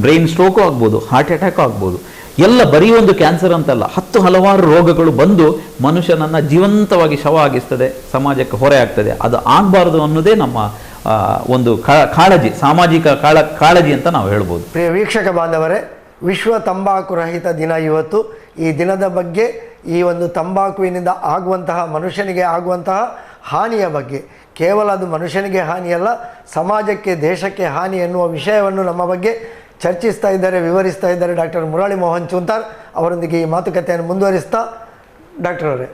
ಬ್ರೈನ್ ಸ್ಟ್ರೋಕು ಆಗ್ಬೋದು, ಹಾರ್ಟ್ ಅಟ್ಯಾಕು ಆಗ್ಬೋದು. ಎಲ್ಲ ಬರೀ ಒಂದು ಕ್ಯಾನ್ಸರ್ ಅಂತಲ್ಲ, ಹಲವಾರು ರೋಗಗಳು ಬಂದು ಮನುಷ್ಯನನ್ನು ಜೀವಂತವಾಗಿ ಶವ ಆಗಿಸ್ತದೆ, ಸಮಾಜಕ್ಕೆ ಹೊರೆ ಆಗ್ತದೆ. ಅದು ಆಗಬಾರ್ದು ಅನ್ನೋದೇ ನಮ್ಮ ಒಂದು ಕಾಳಜಿ, ಸಾಮಾಜಿಕ ಕಾಳಜಿ ಅಂತ ನಾವು ಹೇಳ್ಬೋದು. ಪ್ರಿಯ ವೀಕ್ಷಕ ಬಾಂಧವರೇ, ವಿಶ್ವ ತಂಬಾಕು ರಹಿತ ದಿನ ಇವತ್ತು. ಈ ದಿನದ ಬಗ್ಗೆ, ಈ ಒಂದು ತಂಬಾಕುವಿನಿಂದ ಆಗುವಂತಹ, ಮನುಷ್ಯನಿಗೆ ಆಗುವಂತಹ ಹಾನಿಯ ಬಗ್ಗೆ, ಕೇವಲ ಅದು ಮನುಷ್ಯನಿಗೆ ಹಾನಿಯಲ್ಲ, ಸಮಾಜಕ್ಕೆ, ದೇಶಕ್ಕೆ ಹಾನಿ ಎನ್ನುವ ವಿಷಯವನ್ನು ನಮ್ಮ ಬಗ್ಗೆ ಚರ್ಚಿಸ್ತಾ ಇದ್ದಾರೆ, ವಿವರಿಸ್ತಾ ಇದ್ದಾರೆ ಡಾಕ್ಟರ್ ಮುರಳಿ ಮೋಹನ್ ಚೂಂತಾರ್. ಅವರೊಂದಿಗೆ ಈ ಮಾತುಕತೆಯನ್ನು ಮುಂದುವರಿಸ್ತಾ, ಡಾಕ್ಟರ್ ಅವರೇ,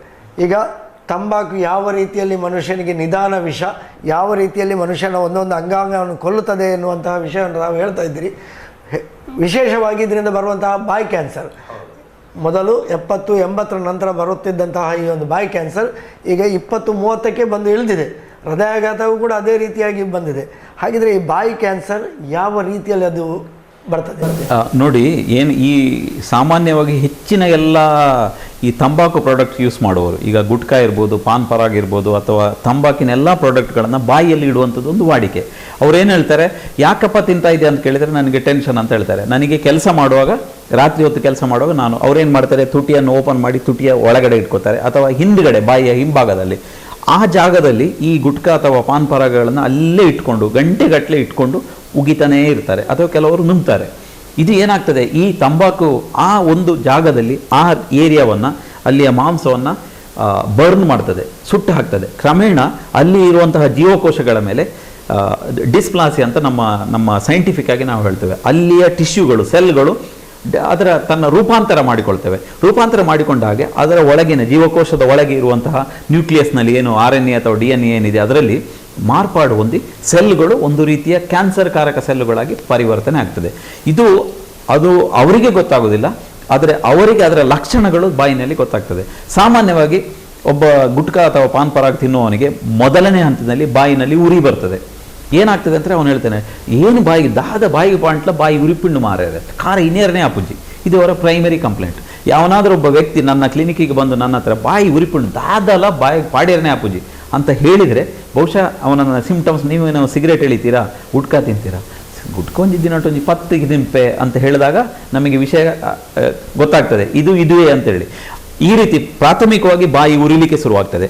ಈಗ ತಂಬಾಕು ಯಾವ ರೀತಿಯಲ್ಲಿ ಮನುಷ್ಯನಿಗೆ ನಿಧಾನ ವಿಷ, ಯಾವ ರೀತಿಯಲ್ಲಿ ಮನುಷ್ಯನ ಒಂದೊಂದು ಅಂಗಾಂಗವನ್ನು ಕೊಲ್ಲುತ್ತದೆ ಎನ್ನುವಂತಹ ವಿಷಯವನ್ನು ನಾವು ಹೇಳ್ತಾ ಇದ್ದೀರಿ. ವಿಶೇಷವಾಗಿ ಇದರಿಂದ ಬರುವಂತಹ ಬಾಯಿ ಕ್ಯಾನ್ಸರ್, ಮೊದಲು 70-80 ನಂತರ ಬರುತ್ತಿದ್ದಂತಹ ಈ ಒಂದು ಬಾಯಿ ಕ್ಯಾನ್ಸರ್ ಈಗ 20-30ಕ್ಕೆ ಬಂದು ಇಳಿದಿದೆ. ಹೃದಯಾಘಾತವೂ ಕೂಡ ಅದೇ ರೀತಿಯಾಗಿ ಬಂದಿದೆ. ಹಾಗಿದ್ರೆ ಈ ಬಾಯಿ ಕ್ಯಾನ್ಸರ್ ಯಾವ ರೀತಿಯಲ್ಲಿ ಅದು ಬರ್ತದೆ? ನೋಡಿ, ಏನು ಈ ಸಾಮಾನ್ಯವಾಗಿ ಹೆಚ್ಚಿನ ಎಲ್ಲ ಈ ತಂಬಾಕು ಪ್ರಾಡಕ್ಟ್ ಯೂಸ್ ಮಾಡುವವರು, ಈಗ ಗುಟ್ಕಾ ಇರ್ಬೋದು, ಪಾನ್ ಪರಾಗ್ ಇರ್ಬೋದು, ಅಥವಾ ತಂಬಾಕಿನ ಎಲ್ಲ ಪ್ರಾಡಕ್ಟ್ಗಳನ್ನು ಬಾಯಿಯಲ್ಲಿ ಇಡುವಂಥದ್ದು ಒಂದು ವಾಡಿಕೆ. ಅವ್ರೇನು ಹೇಳ್ತಾರೆ, ಯಾಕಪ್ಪ ತಿಂತಾ ಇದೆ ಅಂತ ಕೇಳಿದರೆ ನನಗೆ ಟೆನ್ಷನ್ ಅಂತ ಹೇಳ್ತಾರೆ. ನನಗೆ ಕೆಲಸ ಮಾಡುವಾಗ, ರಾತ್ರಿ ಹೊತ್ತು ಕೆಲಸ ಮಾಡುವಾಗ ಅವ್ರೇನು ಮಾಡ್ತಾರೆ, ತುಟಿಯನ್ನು ಓಪನ್ ಮಾಡಿ ತುಟಿಯ ಒಳಗಡೆ ಇಟ್ಕೋತಾರೆ, ಅಥವಾ ಹಿಂದ್ಗಡೆ ಬಾಯಿಯ ಹಿಂಭಾಗದಲ್ಲಿ, ಆ ಜಾಗದಲ್ಲಿ ಈ ಗುಟ್ಕಾ ಅಥವಾ ಪಾನ್ ಪರಾಗಗಳನ್ನು ಅಲ್ಲೇ ಇಟ್ಕೊಂಡು ಗಂಟೆಗಟ್ಟಲೆ ಇಟ್ಕೊಂಡು ಉಗಿತಾನೇ ಇರ್ತಾರೆ, ಅಥವಾ ಕೆಲವರು ನುಂಗ್ತಾರೆ. ಇದು ಏನಾಗ್ತದೆ, ಈ ತಂಬಾಕು ಆ ಒಂದು ಜಾಗದಲ್ಲಿ ಆ ಏರಿಯಾವನ್ನು, ಅಲ್ಲಿಯ ಮಾಂಸವನ್ನು ಬರ್ನ್ ಮಾಡ್ತದೆ, ಸುಟ್ಟು ಹಾಕ್ತದೆ. ಕ್ರಮೇಣ ಅಲ್ಲಿ ಇರುವಂತಹ ಜೀವಕೋಶಗಳ ಮೇಲೆ ಡಿಸ್ಪ್ಲಾಸಿ ಅಂತ ನಮ್ಮ ಸೈಂಟಿಫಿಕ್ ಆಗಿ ನಾವು ಹೇಳ್ತೇವೆ, ಅಲ್ಲಿಯ ಟಿಶ್ಯೂಗಳು, ಸೆಲ್ಗಳು ತನ್ನ ರೂಪಾಂತರ ಮಾಡಿಕೊಳ್ತೇವೆ. ರೂಪಾಂತರ ಮಾಡಿಕೊಂಡಾಗೆ ಅದರ ಒಳಗಿನ ಜೀವಕೋಶದ ಒಳಗೆ ಇರುವಂತಹ ನ್ಯೂಕ್ಲಿಯಸ್ನಲ್ಲಿ ಏನು RNA ಅಥವಾ DNA ಏನಿದೆ ಅದರಲ್ಲಿ ಮಾರ್ಪಾಡು ಹೊಂದಿ ಸೆಲ್ಗಳು ಒಂದು ರೀತಿಯ ಕ್ಯಾನ್ಸರ್ ಕಾರಕ ಸೆಲ್ಲುಗಳಾಗಿ ಪರಿವರ್ತನೆ ಆಗ್ತದೆ. ಅದು ಅವರಿಗೆ ಗೊತ್ತಾಗೋದಿಲ್ಲ, ಆದರೆ ಅವರಿಗೆ ಅದರ ಲಕ್ಷಣಗಳು ಬಾಯಿನಲ್ಲಿ ಗೊತ್ತಾಗ್ತದೆ. ಸಾಮಾನ್ಯವಾಗಿ ಒಬ್ಬ ಗುಟ್ಕಾ ಅಥವಾ ಪಾನ್ ಪರಾಗ್ ತಿನ್ನುವವನಿಗೆ ಮೊದಲನೇ ಹಂತದಲ್ಲಿ ಬಾಯಿನಲ್ಲಿ ಉರಿ ಬರ್ತದೆ. ಏನಾಗ್ತದೆ ಅಂದರೆ ಅವನು ಹೇಳ್ತಾನೆ, ಏನು ಬಾಯಿಗೆ ಬಾಯಿಗೆ ಪಾಂಟ್ಲ ಬಾಯಿ ಉರಿಪಿಂಡು ಮಾರ್ಯಾರೆ, ಖಾರ ಇನ್ನೇರನೇ ಅಪ್ಪುಜ್ಜಿ. ಇದು ಅವರ ಪ್ರೈಮರಿ ಕಂಪ್ಲೇಂಟ್. ಯಾವನಾದರೂ ಒಬ್ಬ ವ್ಯಕ್ತಿ ನನ್ನ ಕ್ಲಿನಿಕ್ಕಿಗೆ ಬಂದು ನನ್ನ ಹತ್ರ ಬಾಯಿ ಉರಿಪಿಂಡು ದಾದಲ್ಲ ಬಾಯಿಗೆ ಪಾಡ್ಯರನೇ ಅಪ್ಪುಜ್ಜಿ ಅಂತ ಹೇಳಿದರೆ, ಬಹುಶಃ ಅವನ ಸಿಂಪ್ಟಮ್ಸ್, ನೀವು ಸಿಗರೇಟ್ ಎಳಿತೀರಾ, ಗುಟ್ಕಾ ತಿಂತೀರಾ, ಗುಟ್ಕೊಂದಿದ್ದಿನಟೊಂದು 10 ದಿಂಪೆ ಅಂತ ಹೇಳಿದಾಗ ನಮಗೆ ವಿಷಯ ಗೊತ್ತಾಗ್ತದೆ, ಇದುವೇ ಅಂತೇಳಿ. ಈ ರೀತಿ ಪ್ರಾಥಮಿಕವಾಗಿ ಬಾಯಿ ಉರಿಲಿಕ್ಕೆ ಶುರುವಾಗ್ತದೆ.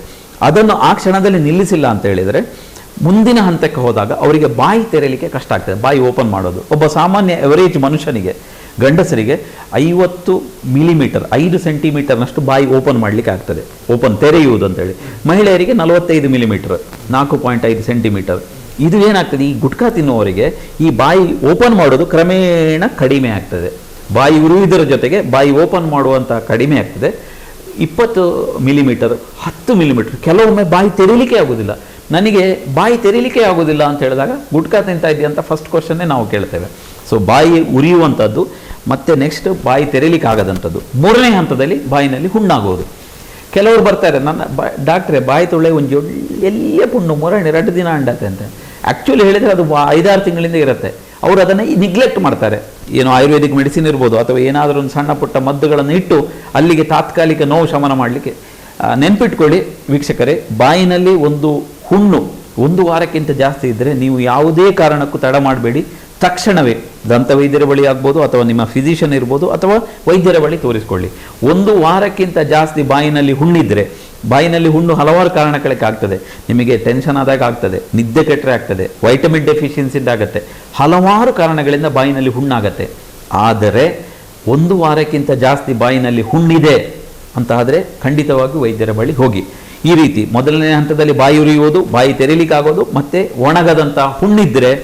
ಅದನ್ನು ಆ ಕ್ಷಣದಲ್ಲಿ ನಿಲ್ಲಿಸಿಲ್ಲ ಅಂತ ಹೇಳಿದರೆ ಮುಂದಿನ ಹಂತಕ್ಕೆ ಹೋದಾಗ ಅವರಿಗೆ ಬಾಯಿ ತೆರೆಯಲಿಕ್ಕೆ ಕಷ್ಟ ಆಗ್ತದೆ, ಬಾಯಿ ಓಪನ್ ಮಾಡೋದು. ಒಬ್ಬ ಸಾಮಾನ್ಯ ಎವರೇಜ್ ಮನುಷ್ಯನಿಗೆ, ಗಂಡಸರಿಗೆ 50 ಮಿಲಿಮೀಟರ್, 5 ಸೆಂಟಿಮೀಟರ್ನಷ್ಟು ಬಾಯಿ ಓಪನ್ ಮಾಡಲಿಕ್ಕೆ ಆಗ್ತದೆ, ಓಪನ್ ತೆರೆಯುವುದು ಅಂತೇಳಿ. ಮಹಿಳೆಯರಿಗೆ 45 ಮಿಲಿಮೀಟರ್, 4.5 ಸೆಂಟಿಮೀಟರ್. ಇದು ಏನಾಗ್ತದೆ, ಈ ಗುಟ್ಕಾ ತಿನ್ನುವವರಿಗೆ ಈ ಬಾಯಿ ಓಪನ್ ಮಾಡೋದು ಕ್ರಮೇಣ ಕಡಿಮೆ ಆಗ್ತದೆ. ಬಾಯಿ ಉರುವುದರ ಜೊತೆಗೆ ಬಾಯಿ ಓಪನ್ ಮಾಡುವಂಥ ಕಡಿಮೆ ಆಗ್ತದೆ. 20 ಮಿಲಿಮೀಟರ್ 10 ಮಿಲಿಮೀಟರ್, ಕೆಲವೊಮ್ಮೆ ಬಾಯಿ ತೆರೀಲಿಕ್ಕೆ ಆಗೋದಿಲ್ಲ. ನನಗೆ ಬಾಯಿ ತೆರೀಲಿಕ್ಕೆ ಆಗೋದಿಲ್ಲ ಅಂತ ಹೇಳಿದಾಗ ಗುಟ್ಕಾ ತಿಂತಾ ಇದೆಯಾ ಅಂತ ಫಸ್ಟ್ ಕ್ವಶನ್ನೇ ನಾವು ಕೇಳ್ತೇವೆ. ಸೊ ಬಾಯಿ ಉರಿಯುವಂಥದ್ದು, ಮತ್ತು ನೆಕ್ಸ್ಟ್ ಬಾಯಿ ತೆರೀಲಿಕ್ಕೆ ಆಗದಂಥದ್ದು. ಮೂರನೇ ಹಂತದಲ್ಲಿ ಬಾಯಿನಲ್ಲಿ ಹುಣ್ಣಾಗೋದು. ಕೆಲವರು ಬರ್ತಾರೆ, ನನ್ನ ಡಾಕ್ಟ್ರೆ ಬಾಯಿ ತೊಳೆ ಒಂಜಿ ಎಲ್ಲೇ ಪುಣ್ಣು ಮೊರಣೆ 2 ದಿನ ಅಂಡತ್ತೆ ಅಂತ. ಆ್ಯಕ್ಚುಲಿ ಹೇಳಿದರೆ ಅದು 5-6 ತಿಂಗಳಿಂದ ಇರುತ್ತೆ. ಅವರು ಅದನ್ನು ನಿಗ್ಲೆಕ್ಟ್ ಮಾಡ್ತಾರೆ. ಏನೋ ಆಯುರ್ವೇದಿಕ್ ಮೆಡಿಸಿನ್ ಇರ್ಬೋದು ಅಥವಾ ಏನಾದರೂ ಒಂದು ಸಣ್ಣ ಪುಟ್ಟ ಮದ್ದುಗಳನ್ನು ಇಟ್ಟು ಅಲ್ಲಿಗೆ ತಾತ್ಕಾಲಿಕ ನೋವು ಶಮನ ಮಾಡಲಿಕ್ಕೆ. ನೆನ್ಪಿಟ್ಕೊಳ್ಳಿ ವೀಕ್ಷಕರೇ, ಬಾಯಿನಲ್ಲಿ ಒಂದು ಹುಣ್ಣು 1 ವಾರಕ್ಕಿಂತ ಜಾಸ್ತಿ ಇದ್ದರೆ ನೀವು ಯಾವುದೇ ಕಾರಣಕ್ಕೂ ತಡ ಮಾಡಬೇಡಿ. ತಕ್ಷಣವೇ ದಂತವೈದ್ಯರ ಬಳಿ ಆಗ್ಬೋದು ಅಥವಾ ನಿಮ್ಮ ಫಿಸಿಷಿಯನ್ ಇರ್ಬೋದು ಅಥವಾ ವೈದ್ಯರ ಬಳಿ ತೋರಿಸ್ಕೊಳ್ಳಿ. 1 ವಾರಕ್ಕಿಂತ ಜಾಸ್ತಿ ಬಾಯಿನಲ್ಲಿ ಹುಣ್ಣಿದ್ರೆ, ಬಾಯಿನಲ್ಲಿ ಹುಣ್ಣು ಹಲವಾರು ಕಾರಣಗಳಿಗೆ ಆಗ್ತದೆ. ನಿಮಗೆ ಟೆನ್ಷನ್ ಆದಾಗ ಆಗ್ತದೆ, ನಿದ್ದೆ ಕೆಟ್ಟರೆ ಆಗ್ತದೆ, ವೈಟಮಿನ್ ಡೆಫಿಷಿಯನ್ಸಿಂದ ಆಗುತ್ತೆ, ಹಲವಾರು ಕಾರಣಗಳಿಂದ ಬಾಯಿನಲ್ಲಿ ಹುಣ್ಣಾಗತ್ತೆ. ಆದರೆ 1 ವಾರಕ್ಕಿಂತ ಜಾಸ್ತಿ ಬಾಯಿನಲ್ಲಿ ಹುಣ್ಣಿದೆ ಅಂತ ಆದರೆ ಖಂಡಿತವಾಗಿ ವೈದ್ಯರ ಬಳಿ ಹೋಗಿ. ಈ ರೀತಿ ಮೊದಲನೇ ಹಂತದಲ್ಲಿ ಬಾಯಿ ಉರಿಯುವುದು, ಬಾಯಿ ತೆರೀಲಿಕ್ಕಾಗೋದು, ಮತ್ತು ಒಣಗದಂಥ ಹುಣ್ಣಿದ್ರೆ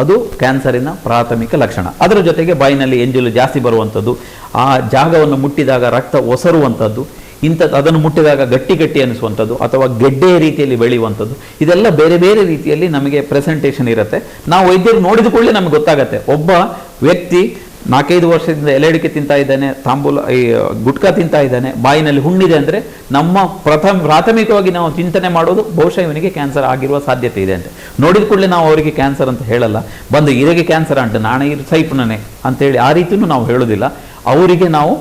ಅದು ಕ್ಯಾನ್ಸರಿನ ಪ್ರಾಥಮಿಕ ಲಕ್ಷಣ. ಅದರ ಜೊತೆಗೆ ಬಾಯಿನಲ್ಲಿ ಎಂಜಲು ಜಾಸ್ತಿ ಬರುವಂಥದ್ದು, ಆ ಜಾಗವನ್ನು ಮುಟ್ಟಿದಾಗ ರಕ್ತ ಒಸರುವಂಥದ್ದು, ಅದನ್ನು ಮುಟ್ಟಿದಾಗ ಗಟ್ಟಿ ಗಟ್ಟಿ ಅನಿಸುವಂಥದ್ದು ಅಥವಾ ಗೆಡ್ಡೆ ರೀತಿಯಲ್ಲಿ ಬೆಳೆಯುವಂಥದ್ದು, ಇದೆಲ್ಲ ಬೇರೆ ಬೇರೆ ರೀತಿಯಲ್ಲಿ ನಮಗೆ ಪ್ರೆಸೆಂಟೇಷನ್ ಇರುತ್ತೆ. ನಾವು ವೈದ್ಯರು ನೋಡಿದ ಕೂಡಲೇ ನಮಗೆ ಗೊತ್ತಾಗುತ್ತೆ ಒಬ್ಬ ವ್ಯಕ್ತಿ 4-5 ವರ್ಷದಿಂದ ಎಲೆ ಅಡಿಕೆ ತಿಂತಾ ಇದ್ದಾನೆ, ಗುಟ್ಕಾ ತಿಂತಾ ಇದ್ದಾನೆ, ಬಾಯಿನಲ್ಲಿ ಹುಣ್ಣಿದೆ ಅಂದರೆ ನಮ್ಮ ಪ್ರಾಥಮಿಕವಾಗಿ ನಾವು ಚಿಂತನೆ ಮಾಡೋದು ಬಹುಶಃ ಇವನಿಗೆ ಕ್ಯಾನ್ಸರ್ ಆಗಿರುವ ಸಾಧ್ಯತೆ ಇದೆ ಅಂತ. ನೋಡಿದ ಕೂಡಲೇ ನಾವು ಅವರಿಗೆ ಕ್ಯಾನ್ಸರ್ ಅಂತ ಹೇಳಲ್ಲ. ಬಂದು ಇದಕ್ಕೆ ಕ್ಯಾನ್ಸರ್ ಅಂಟು ನಾಳೆ ಇದು ಸೈಫ್ನೇ ಅಂತೇಳಿ ಆ ರೀತಿಯೂ ನಾವು ಹೇಳೋದಿಲ್ಲ. ಅವರಿಗೆ ನಾವು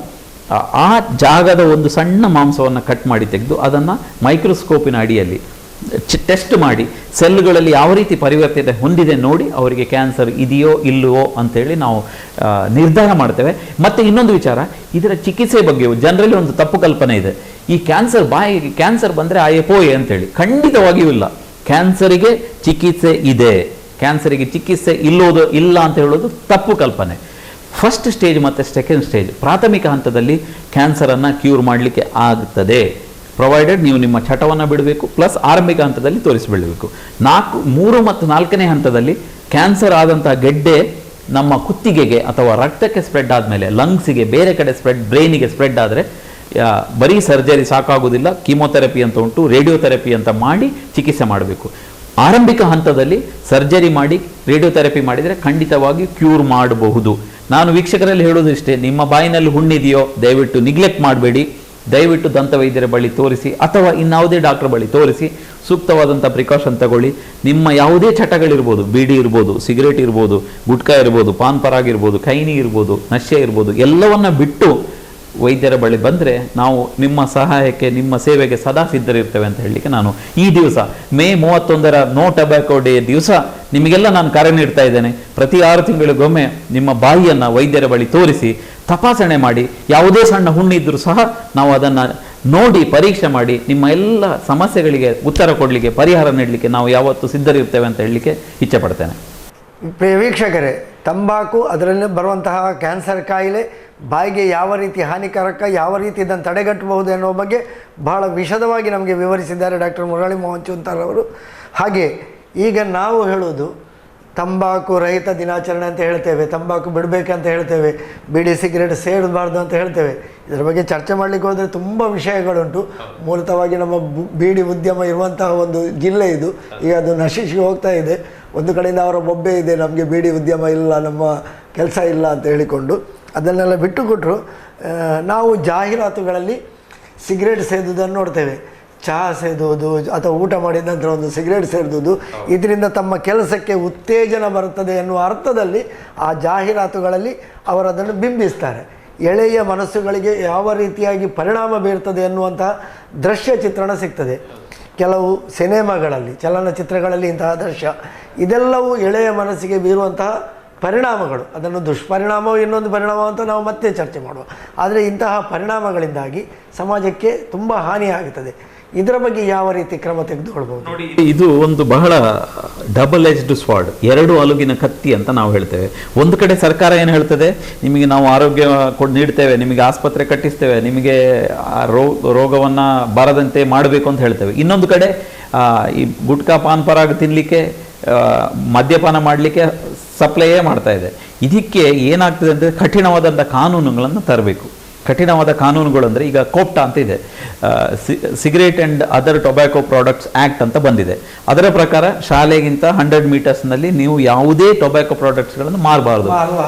ಆ ಜಾಗದ ಒಂದು ಸಣ್ಣ ಮಾಂಸವನ್ನು ಕಟ್ ಮಾಡಿ ತೆಗೆದು ಅದನ್ನು ಮೈಕ್ರೋಸ್ಕೋಪಿನ ಅಡಿಯಲ್ಲಿ ಟೆಸ್ಟ್ ಮಾಡಿ ಸೆಲ್ಗಳಲ್ಲಿ ಯಾವ ರೀತಿ ಪರಿವರ್ತನೆ ಹೊಂದಿದೆ ನೋಡಿ ಅವರಿಗೆ ಕ್ಯಾನ್ಸರ್ ಇದೆಯೋ ಇಲ್ಲವೋ ಅಂತೇಳಿ ನಾವು ನಿರ್ಧಾರ ಮಾಡ್ತೇವೆ. ಮತ್ತು ಇನ್ನೊಂದು ವಿಚಾರ, ಇದರ ಚಿಕಿತ್ಸೆ ಬಗ್ಗೆ ಜನರಲ್ಲಿ ಒಂದು ತಪ್ಪು ಕಲ್ಪನೆ ಇದೆ. ಈ ಬಾಯಿಗೆ ಕ್ಯಾನ್ಸರ್ ಬಂದರೆ ಆಯಪೋಯೆ ಅಂತೇಳಿ. ಖಂಡಿತವಾಗಿಯೂ ಇಲ್ಲ. ಕ್ಯಾನ್ಸರಿಗೆ ಚಿಕಿತ್ಸೆ ಇದೆ, ಕ್ಯಾನ್ಸರಿಗೆ ಚಿಕಿತ್ಸೆ ಇಲ್ಲ ಅಂತ ಹೇಳೋದು ತಪ್ಪು ಕಲ್ಪನೆ. ಫಸ್ಟ್ ಸ್ಟೇಜ್ ಮತ್ತು ಸೆಕೆಂಡ್ ಸ್ಟೇಜ್, ಪ್ರಾಥಮಿಕ ಹಂತದಲ್ಲಿ ಕ್ಯಾನ್ಸರನ್ನು ಕ್ಯೂರ್ ಮಾಡಲಿಕ್ಕೆ ಆಗುತ್ತದೆ, ಪ್ರೊವೈಡೆಡ್ ನೀವು ನಿಮ್ಮ ಚಟವನ್ನು ಬಿಡಬೇಕು, ಪ್ಲಸ್ ಆರಂಭಿಕ ಹಂತದಲ್ಲಿ ತೋರಿಸಿಬಿಡಬೇಕು. 3 ಮತ್ತು 4ನೇ ಹಂತದಲ್ಲಿ ಕ್ಯಾನ್ಸರ್ ಆದಂಥ ಗೆಡ್ಡೆ ನಮ್ಮ ಕುತ್ತಿಗೆಗೆ ಅಥವಾ ರಕ್ತಕ್ಕೆ ಸ್ಪ್ರೆಡ್ ಆದಮೇಲೆ ಲಂಗ್ಸಿಗೆ, ಬೇರೆ ಕಡೆ ಬ್ರೈನಿಗೆ ಸ್ಪ್ರೆಡ್ ಆದರೆ ಬರೀ ಸರ್ಜರಿ ಸಾಕಾಗೋದಿಲ್ಲ. ಕೀಮೋಥೆರಪಿ ಅಂತ ಉಂಟು, ರೇಡಿಯೋಥೆರಪಿ ಅಂತ ಮಾಡಿ ಚಿಕಿತ್ಸೆ ಮಾಡಬೇಕು. ಆರಂಭಿಕ ಹಂತದಲ್ಲಿ ಸರ್ಜರಿ ಮಾಡಿ ರೇಡಿಯೋಥೆರಪಿ ಮಾಡಿದರೆ ಖಂಡಿತವಾಗಿ ಕ್ಯೂರ್ ಮಾಡಬಹುದು. ನಾನು ವೀಕ್ಷಕರಲ್ಲಿ ಹೇಳೋದು ಇಷ್ಟೇ, ನಿಮ್ಮ ಬಾಯಿನಲ್ಲಿ ಹುಣ್ಣಿದೆಯೋ ದಯವಿಟ್ಟು ನಿಗ್ಲೆಕ್ಟ್ ಮಾಡಬೇಡಿ. ದಯವಿಟ್ಟು ದಂತವೈದ್ಯರ ಬಳಿ ತೋರಿಸಿ ಅಥವಾ ಇನ್ನಾವುದೇ ಡಾಕ್ಟರ್ ಬಳಿ ತೋರಿಸಿ ಸೂಕ್ತವಾದಂಥ ಪ್ರಿಕಾಷನ್ ತಗೊಳ್ಳಿ. ನಿಮ್ಮ ಯಾವುದೇ ಚಟಗಳಿರ್ಬೋದು, ಬೀಡಿ ಇರ್ಬೋದು, ಸಿಗರೇಟ್ ಇರ್ಬೋದು, ಗುಟ್ಕಾ ಇರ್ಬೋದು, ಪಾನ್ ಪರಾಗ್ ಇರ್ಬೋದು, ಖೈನಿ ಇರ್ಬೋದು, ನಶೆ ಇರ್ಬೋದು, ಎಲ್ಲವನ್ನ ಬಿಟ್ಟು ವೈದ್ಯರ ಬಳಿ ಬಂದರೆ ನಾವು ನಿಮ್ಮ ಸಹಾಯಕ್ಕೆ, ನಿಮ್ಮ ಸೇವೆಗೆ ಸದಾ ಸಿದ್ಧರಿರ್ತೇವೆ ಅಂತ ಹೇಳಲಿಕ್ಕೆ ನಾನು ಈ ದಿವಸ ಮೇ 31ರ ನೋ ಟೊಬ್ಯಾಕೋ ಡೇ ದಿವಸ ನಿಮಗೆಲ್ಲ ನಾನು ಕರೆ ನೀಡ್ತಾ ಇದ್ದೇನೆ. ಪ್ರತಿ 6 ತಿಂಗಳಿಗೊಮ್ಮೆ ನಿಮ್ಮ ಬಾಯಿಯನ್ನು ವೈದ್ಯರ ಬಳಿ ತೋರಿಸಿ ತಪಾಸಣೆ ಮಾಡಿ, ಯಾವುದೇ ಸಣ್ಣ ಹುಣ್ಣಿದ್ರೂ ಸಹ ನಾವು ಅದನ್ನು ನೋಡಿ ಪರೀಕ್ಷೆ ಮಾಡಿ ನಿಮ್ಮ ಎಲ್ಲ ಸಮಸ್ಯೆಗಳಿಗೆ ಉತ್ತರ ಕೊಡಲಿಕ್ಕೆ, ಪರಿಹಾರ ನೀಡಲಿಕ್ಕೆ ನಾವು ಯಾವತ್ತೂ ಸಿದ್ಧರಿರ್ತೇವೆ ಅಂತ ಹೇಳಲಿಕ್ಕೆ ಇಚ್ಛೆ ಪಡ್ತೇನೆ. ಪ್ರಿಯ ವೀಕ್ಷಕರೇ, ತಂಬಾಕು ಅದರಲ್ಲಿ ಬರುವಂತಹ ಕ್ಯಾನ್ಸರ್ ಕಾಯಿಲೆ ಬಾಯಿಗೆ ಯಾವ ರೀತಿ ಹಾನಿಕಾರಕ, ಯಾವ ರೀತಿ ಇದನ್ನು ತಡೆಗಟ್ಟಬಹುದು ಎನ್ನುವ ಬಗ್ಗೆ ಬಹಳ ವಿಶದವಾಗಿ ನಮಗೆ ವಿವರಿಸಿದ್ದಾರೆ ಡಾಕ್ಟರ್ ಮುರಳಿ ಮೋಹನ್ ಚೂಂತಾರ್ ಅವರು. ಹಾಗೆ ಈಗ ನಾವು ಹೇಳೋದು ತಂಬಾಕು ರಹಿತ ದಿನಾಚರಣೆ ಅಂತ ಹೇಳ್ತೇವೆ, ತಂಬಾಕು ಬಿಡಬೇಕಂತ ಹೇಳ್ತೇವೆ, ಬೀಡಿ ಸಿಗರೇಟ್ ಸೇಡಬಾರ್ದು ಅಂತ ಹೇಳ್ತೇವೆ. ಇದರ ಬಗ್ಗೆ ಚರ್ಚೆ ಮಾಡಲಿಕ್ಕೆ ಹೋದರೆ ತುಂಬ ವಿಷಯಗಳುಂಟು. ಮೂಲತಃವಾಗಿ ನಮ್ಮ ಬೀಡಿ ಉದ್ಯಮ ಇರುವಂತಹ ಒಂದು ಜಿಲ್ಲೆ ಇದು. ಈಗ ಅದು ನಶಿಸಿ ಹೋಗ್ತಾ ಇದೆ. ಒಂದು ಕಡೆಯಿಂದ ಅವರ ಬೊಬ್ಬೆ ಇದೆ, ನಮಗೆ ಬೀಡಿ ಉದ್ಯಮ ಇಲ್ಲ, ನಮ್ಮ ಕೆಲಸ ಇಲ್ಲ ಅಂತ ಹೇಳಿಕೊಂಡು ಅದನ್ನೆಲ್ಲ ಬಿಟ್ಟುಕೊಟ್ರು. ನಾವು ಜಾಹೀರಾತುಗಳಲ್ಲಿ ಸಿಗರೇಟ್ ಸೇದುವುದನ್ನು ನೋಡ್ತೇವೆ. ಚಹಾ ಸೇದುವುದು ಅಥವಾ ಊಟ ಮಾಡಿದ ನಂತರ ಒಂದು ಸಿಗರೇಟ್ ಸೇದುವುದು, ಇದರಿಂದ ತಮ್ಮ ಕೆಲಸಕ್ಕೆ ಉತ್ತೇಜನ ಬರುತ್ತದೆ ಎನ್ನುವ ಅರ್ಥದಲ್ಲಿ ಆ ಜಾಹೀರಾತುಗಳಲ್ಲಿ ಅವರದನ್ನು ಬಿಂಬಿಸ್ತಾರೆ. ಎಳೆಯ ಮನಸ್ಸುಗಳಿಗೆ ಯಾವ ರೀತಿಯಾಗಿ ಪರಿಣಾಮ ಬೀರ್ತದೆ ಎನ್ನುವಂತಹ ದೃಶ್ಯ ಚಿತ್ರಣ ಸಿಗ್ತದೆ. ಕೆಲವು ಸಿನಿಮಾಗಳಲ್ಲಿ, ಚಲನಚಿತ್ರಗಳಲ್ಲಿ ಇಂತಹ ದೃಶ್ಯ, ಇದೆಲ್ಲವೂ ಎಳೆಯ ಮನಸ್ಸಿಗೆ ಬೀರುವಂತಹ ಪರಿಣಾಮಗಳು. ಅದನ್ನು ದುಷ್ಪರಿಣಾಮವು ಇನ್ನೊಂದು ಪರಿಣಾಮ ಅಂತ ನಾವು ಮತ್ತೆ ಚರ್ಚೆ ಮಾಡುವ. ಆದರೆ ಇಂತಹ ಪರಿಣಾಮಗಳಿಂದಾಗಿ ಸಮಾಜಕ್ಕೆ ತುಂಬ ಹಾನಿಯಾಗುತ್ತದೆ. ಇದರ ಬಗ್ಗೆ ಯಾವ ರೀತಿ ಕ್ರಮ ತೆಗೆದುಕೊಳ್ಬಹುದು? ನೋಡಿ, ಇದು ಒಂದು ಬಹಳ ಡಬಲ್ ಎಜ್ಡ್ ಸ್ವಾರ್ಡ್, 2 ಅಲುಗಿನ ಕತ್ತಿ ಅಂತ ನಾವು ಹೇಳ್ತೇವೆ. ಒಂದು ಕಡೆ ಸರ್ಕಾರ ಏನು ಹೇಳ್ತದೆ, ನಿಮಗೆ ನಾವು ಆರೋಗ್ಯ ನೀಡ್ತೇವೆ, ನಿಮಗೆ ಆಸ್ಪತ್ರೆ ಕಟ್ಟಿಸ್ತೇವೆ, ನಿಮಗೆ ರೋಗವನ್ನು ಬರದಂತೆ ಮಾಡಬೇಕು ಅಂತ ಹೇಳ್ತೇವೆ. ಇನ್ನೊಂದು ಕಡೆ ಈ ಗುಟ್ಕಾ ಪಾನ್ ಪರಾಗ್ ತಿನ್ನಲಿಕ್ಕೆ, ಮದ್ಯಪಾನ ಮಾಡಲಿಕ್ಕೆ ಸಪ್ಲೈಯೇ ಮಾಡ್ತಾ ಇದೆ. ಇದಕ್ಕೆ ಏನಾಗ್ತದೆ ಅಂದರೆ ಕಠಿಣವಾದಂಥ ಕಾನೂನುಗಳನ್ನು ತರಬೇಕು. ಕಠಿಣವಾದ ಕಾನೂನುಗಳು ಅಂದರೆ ಈಗ ಕೋಪ್ಟಾ ಅಂತ ಇದೆ, cigarette and other tobacco products act ಅಂತ ಬಂದಿದೆ. ಅದರ ಪ್ರಕಾರ ಶಾಲೆಗಿಂತ 100 ಮೀಟರ್ಸ್ನಲ್ಲಿ ನೀವು ಯಾವುದೇ ಟೊಬ್ಯಾಕೊ ಪ್ರಾಡಕ್ಟ್ಸ್ಗಳನ್ನು ಮಾರಬಾರ್ದು,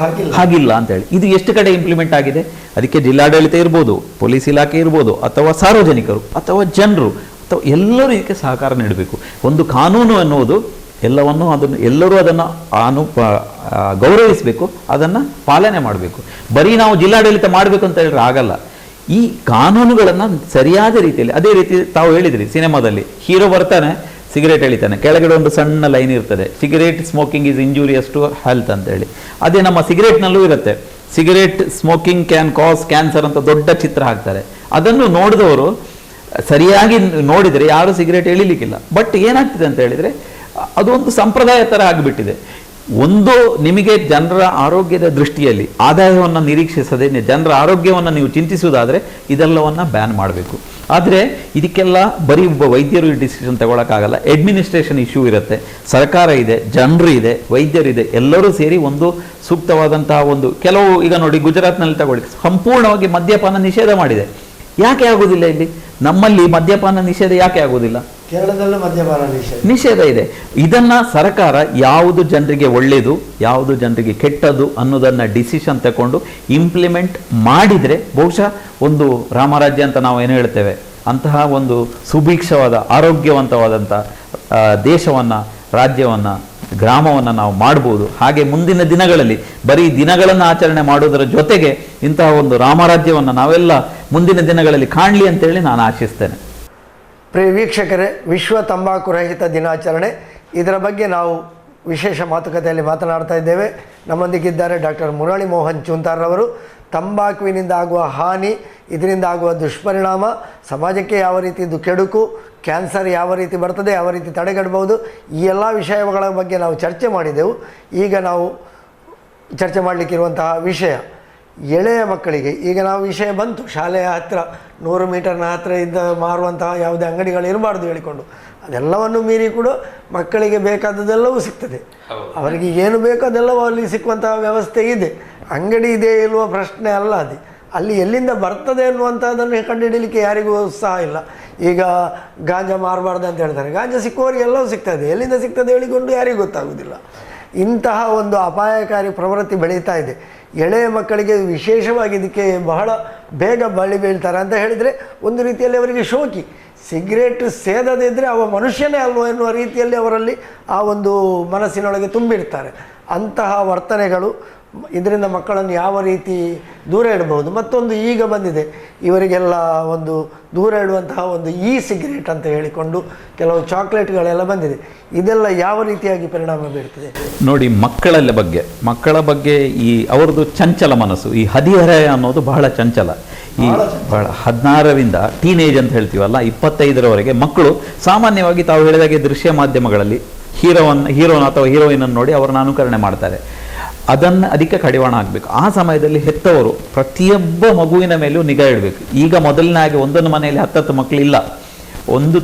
ಹಾಗಿಲ್ಲ ಅಂತೇಳಿ. ಇದು ಎಷ್ಟು ಕಡೆ ಇಂಪ್ಲಿಮೆಂಟ್ ಆಗಿದೆ? ಅದಕ್ಕೆ ಜಿಲ್ಲಾಡಳಿತ ಇರ್ಬೋದು, ಪೊಲೀಸ್ ಇಲಾಖೆ ಇರ್ಬೋದು, ಅಥವಾ ಸಾರ್ವಜನಿಕರು ಅಥವಾ ಜನರು ಅಥವಾ ಎಲ್ಲರೂ ಇದಕ್ಕೆ ಸಹಕಾರ ನೀಡಬೇಕು. ಒಂದು ಕಾನೂನು ಅನ್ನುವುದು ಎಲ್ಲರೂ ಅದನ್ನು ಗೌರವಿಸಬೇಕು, ಅದನ್ನು ಪಾಲನೆ ಮಾಡಬೇಕು. ಬರೀ ನಾವು ಜಿಲ್ಲಾಡಳಿತ ಮಾಡಬೇಕು ಅಂತ ಹೇಳಿದ್ರೆ ಆಗಲ್ಲ. ಈ ಕಾನೂನುಗಳನ್ನು ಸರಿಯಾದ ರೀತಿಯಲ್ಲಿ, ಅದೇ ರೀತಿ ತಾವು ಹೇಳಿದ್ರಿ, ಸಿನಿಮಾದಲ್ಲಿ ಹೀರೋ ಬರ್ತಾನೆ, ಸಿಗರೇಟ್ ಎಳಿತಾನೆ, ಕೆಳಗಡೆ ಒಂದು ಸಣ್ಣ ಲೈನ್ ಇರ್ತದೆ, cigarette smoking is injurious to health ಅಂತೇಳಿ. ಅದೇ ನಮ್ಮ ಸಿಗರೇಟ್ನಲ್ಲೂ ಇರುತ್ತೆ, cigarette smoking can cause cancer ಅಂತ ದೊಡ್ಡ ಚಿತ್ರ ಹಾಕ್ತಾರೆ. ಅದನ್ನು ನೋಡಿದವರು ಸರಿಯಾಗಿ ನೋಡಿದರೆ ಯಾರು ಸಿಗರೇಟ್ ಎಳಿಲಿಕ್ಕಿಲ್ಲ. ಬಟ್ ಏನಾಗ್ತಿದೆ ಅಂತ ಹೇಳಿದರೆ ಅದು ಒಂದು ಸಂಪ್ರದಾಯ ಥರ ಆಗಿಬಿಟ್ಟಿದೆ. ಒಂದು ನಿಮಗೆ ಜನರ ಆರೋಗ್ಯದ ದೃಷ್ಟಿಯಲ್ಲಿ ಆದಾಯವನ್ನು ನಿರೀಕ್ಷಿಸದೆ ಜನರ ಆರೋಗ್ಯವನ್ನು ನೀವು ಚಿಂತಿಸುವುದಾದರೆ ಇದೆಲ್ಲವನ್ನು ಬ್ಯಾನ್ ಮಾಡಬೇಕು. ಆದರೆ ಇದಕ್ಕೆಲ್ಲ ಬರೀ ಒಬ್ಬ ವೈದ್ಯರು ಡಿಸಿಷನ್ ತಗೊಳ್ಳೋಕ್ಕಾಗಲ್ಲ. ಅಡ್ಮಿನಿಸ್ಟ್ರೇಷನ್ ಇಶ್ಯೂ ಇರುತ್ತೆ, ಸರ್ಕಾರ ಇದೆ, ಜನರು ಇದೆ, ವೈದ್ಯರಿದೆ, ಎಲ್ಲರೂ ಸೇರಿ ಒಂದು ಸೂಕ್ತವಾದಂತಹ ಒಂದು ಕೆಲವು, ಈಗ ನೋಡಿ ಗುಜರಾತ್ನಲ್ಲಿ ತಗೊಳ್ಳಿ, ಸಂಪೂರ್ಣವಾಗಿ ಮದ್ಯಪಾನ ನಿಷೇಧ ಮಾಡಿದೆ. ಯಾಕೆ ಆಗೋದಿಲ್ಲ ಇಲ್ಲಿ? ನಮ್ಮಲ್ಲಿ ಮದ್ಯಪಾನ ನಿಷೇಧ ಯಾಕೆ ಆಗೋದಿಲ್ಲ? ಕೇರಳದಲ್ಲೂ ಮದ್ಯಪಾನ ನಿಷೇಧ ಇದೆ. ಇದನ್ನ ಸರ್ಕಾರ ಯಾವುದು ಜನರಿಗೆ ಒಳ್ಳೆಯದು, ಯಾವುದು ಜನರಿಗೆ ಕೆಟ್ಟದ್ದು ಅನ್ನೋದನ್ನ ಡಿಸಿಷನ್ ತಗೊಂಡು ಇಂಪ್ಲಿಮೆಂಟ್ ಮಾಡಿದರೆ ಬಹುಶಃ ಒಂದು ರಾಮರಾಜ್ಯ ಅಂತ ನಾವು ಏನು ಹೇಳ್ತೇವೆ ಅಂತಹ ಒಂದು ಸುಭಿಕ್ಷವಾದ ಆರೋಗ್ಯವಂತವಾದಂಥ ದೇಶವನ್ನು, ರಾಜ್ಯವನ್ನು, ಗ್ರಾಮವನ್ನು ನಾವು ಮಾಡ್ಬೋದು. ಹಾಗೆ ಮುಂದಿನ ದಿನಗಳಲ್ಲಿ ಬರೀ ದಿನಗಳನ್ನು ಆಚರಣೆ ಮಾಡೋದರ ಜೊತೆಗೆ ಇಂತಹ ಒಂದು ರಾಮರಾಜ್ಯವನ್ನು ನಾವೆಲ್ಲ ಮುಂದಿನ ದಿನಗಳಲ್ಲಿ ಕಾಣಲಿ ಅಂತೇಳಿ ನಾನು ಆಶಿಸ್ತೇನೆ. ಪ್ರಿಯ ವೀಕ್ಷಕರೇ, ವಿಶ್ವ ತಂಬಾಕು ರಹಿತ ದಿನಾಚರಣೆ, ಇದರ ಬಗ್ಗೆ ನಾವು ವಿಶೇಷ ಮಾತುಕತೆಯಲ್ಲಿ ಮಾತನಾಡ್ತಾ ಇದ್ದೇವೆ. ನಮ್ಮೊಂದಿಗಿದ್ದಾರೆ ಡಾಕ್ಟರ್ ಮುರಳಿ ಮೋಹನ್ ಚೂಂತಾರ್ರವರು. ತಂಬಾಕುವಿನಿಂದ ಆಗುವ ಹಾನಿ, ಇದರಿಂದ ಆಗುವ ದುಷ್ಪರಿಣಾಮ, ಸಮಾಜಕ್ಕೆ ಯಾವ ರೀತಿ ಇದು ಕೆಡುಕು, ಕ್ಯಾನ್ಸರ್ ಯಾವ ರೀತಿ ಬರ್ತದೆ, ಯಾವ ರೀತಿ ತಡೆಗಟ್ಟಬಹುದು, ಈ ಎಲ್ಲ ವಿಷಯಗಳ ಬಗ್ಗೆ ನಾವು ಚರ್ಚೆ ಮಾಡಿದೆವು. ಈಗ ನಾವು ಚರ್ಚೆ ಮಾಡಲಿಕ್ಕಿರುವಂತಹ ವಿಷಯ ಎಳೆಯ ಮಕ್ಕಳಿಗೆ. ಈಗ ನಾವು ವಿಷಯ ಬಂತು, ಶಾಲೆಯ ಹತ್ತಿರ 100 ಮೀಟರ್ನ ಹತ್ತಿರ ಇದ್ದ ಮಾರುವಂತಹ ಯಾವುದೇ ಅಂಗಡಿಗಳು ಇರಬಾರ್ದು ಹೇಳಿಕೊಂಡು, ಅದೆಲ್ಲವನ್ನು ಮೀರಿ ಕೂಡ ಮಕ್ಕಳಿಗೆ ಬೇಕಾದದ್ದೆಲ್ಲವೂ ಸಿಗ್ತದೆ. ಅವರಿಗೆ ಏನು ಬೇಕೋ ಅದೆಲ್ಲವೂ ಅಲ್ಲಿ ಸಿಕ್ಕುವಂತಹ ವ್ಯವಸ್ಥೆ ಇದೆ. ಅಂಗಡಿ ಇದೆ ಇಲ್ವ ಪ್ರಶ್ನೆ ಅಲ್ಲ ಅದು. ಅಲ್ಲಿ ಎಲ್ಲಿಂದ ಬರ್ತದೆ ಅನ್ನುವಂಥದ್ದನ್ನು ಕಂಡುಹಿಡಲಿಕ್ಕೆ ಯಾರಿಗೂ ಉತ್ಸಾಹ ಇಲ್ಲ. ಈಗ ಗಾಂಜಾ ಮಾರಬಾರ್ದು ಅಂತ ಹೇಳ್ತಾರೆ, ಗಾಂಜಾ ಸಿಕ್ಕುವವರಿಗೆ ಎಲ್ಲವೂ ಸಿಗ್ತದೆ, ಎಲ್ಲಿಂದ ಸಿಗ್ತದೆ ಹೇಳಿಕೊಂಡು ಯಾರಿಗೂ ಗೊತ್ತಾಗೋದಿಲ್ಲ. ಇಂತಹ ಒಂದು ಅಪಾಯಕಾರಿ ಪ್ರವೃತ್ತಿ ಬೆಳೀತಾ ಇದೆ. ಎಳೆಯ ಮಕ್ಕಳಿಗೆ ವಿಶೇಷವಾಗಿ ಇದಕ್ಕೆ ಬಹಳ ಬೇಗ ಬಳಿ ಬೀಳ್ತಾರೆ ಅಂತ ಹೇಳಿದರೆ ಒಂದು ರೀತಿಯಲ್ಲಿ ಅವರಿಗೆ ಶೋಕಿ. ಸಿಗರೇಟ್ ಸೇದದಿದ್ದರೆ ಅವ ಮನುಷ್ಯನೇ ಅಲ್ವೋ ಎನ್ನುವ ರೀತಿಯಲ್ಲಿ ಅವರಲ್ಲಿ ಆ ಒಂದು ಮನಸ್ಸಿನೊಳಗೆ ತುಂಬಿರ್ತಾರೆ. ಅಂತಹ ವರ್ತನೆಗಳು, ಇದರಿಂದ ಮಕ್ಕಳನ್ನು ಯಾವ ರೀತಿ ದೂರ ಇಡಬಹುದು. ಮತ್ತೊಂದು ಈಗ ಬಂದಿದೆ, ಇವರಿಗೆಲ್ಲ ಒಂದು ದೂರ ಇಡುವಂತಹ ಒಂದು ಸಿಗರೇಟ್ ಅಂತ ಹೇಳಿಕೊಂಡು ಕೆಲವು ಚಾಕ್ಲೇಟ್ಗಳೆಲ್ಲ ಬಂದಿದೆ. ಇದೆಲ್ಲ ಯಾವ ರೀತಿಯಾಗಿ ಪರಿಣಾಮ ಬೀರ್ತದೆ ನೋಡಿ. ಮಕ್ಕಳ ಬಗ್ಗೆ ಈ ಅವರದ್ದು ಚಂಚಲ ಮನಸ್ಸು, ಈ ಹದಿಹರೆಯ ಅನ್ನೋದು ಬಹಳ ಚಂಚಲ. ಈ ಬಹಳ 16ರಿಂದ ಟೀನೇಜ್ ಅಂತ ಹೇಳ್ತೀವಲ್ಲ, 25ರವರೆಗೆ ಮಕ್ಕಳು ಸಾಮಾನ್ಯವಾಗಿ ತಾವು ಹೇಳಿದಾಗೆ ದೃಶ್ಯ ಮಾಧ್ಯಮಗಳಲ್ಲಿ ಹೀರೋನ ಅಥವಾ ಹೀರೋಯಿನ್ ಅನ್ನು ನೋಡಿ ಅವರನ್ನು ಅನುಕರಣೆ ಮಾಡ್ತಾರೆ. ಅದಕ್ಕೆ ಕಡಿವಾಣ ಆಗಬೇಕು. ಆ ಸಮಯದಲ್ಲಿ ಹೆತ್ತವರು ಪ್ರತಿಯೊಬ್ಬ ಮಗುವಿನ ಮೇಲೂ ನಿಗಾ ಇಡಬೇಕು. ಈಗ ಮೊದಲಿನ ಹಾಗೆ ಒಂದೊಂದು ಮನೆಯಲ್ಲಿ 10 ಮಕ್ಕಳು ಇಲ್ಲ. ಒಂದು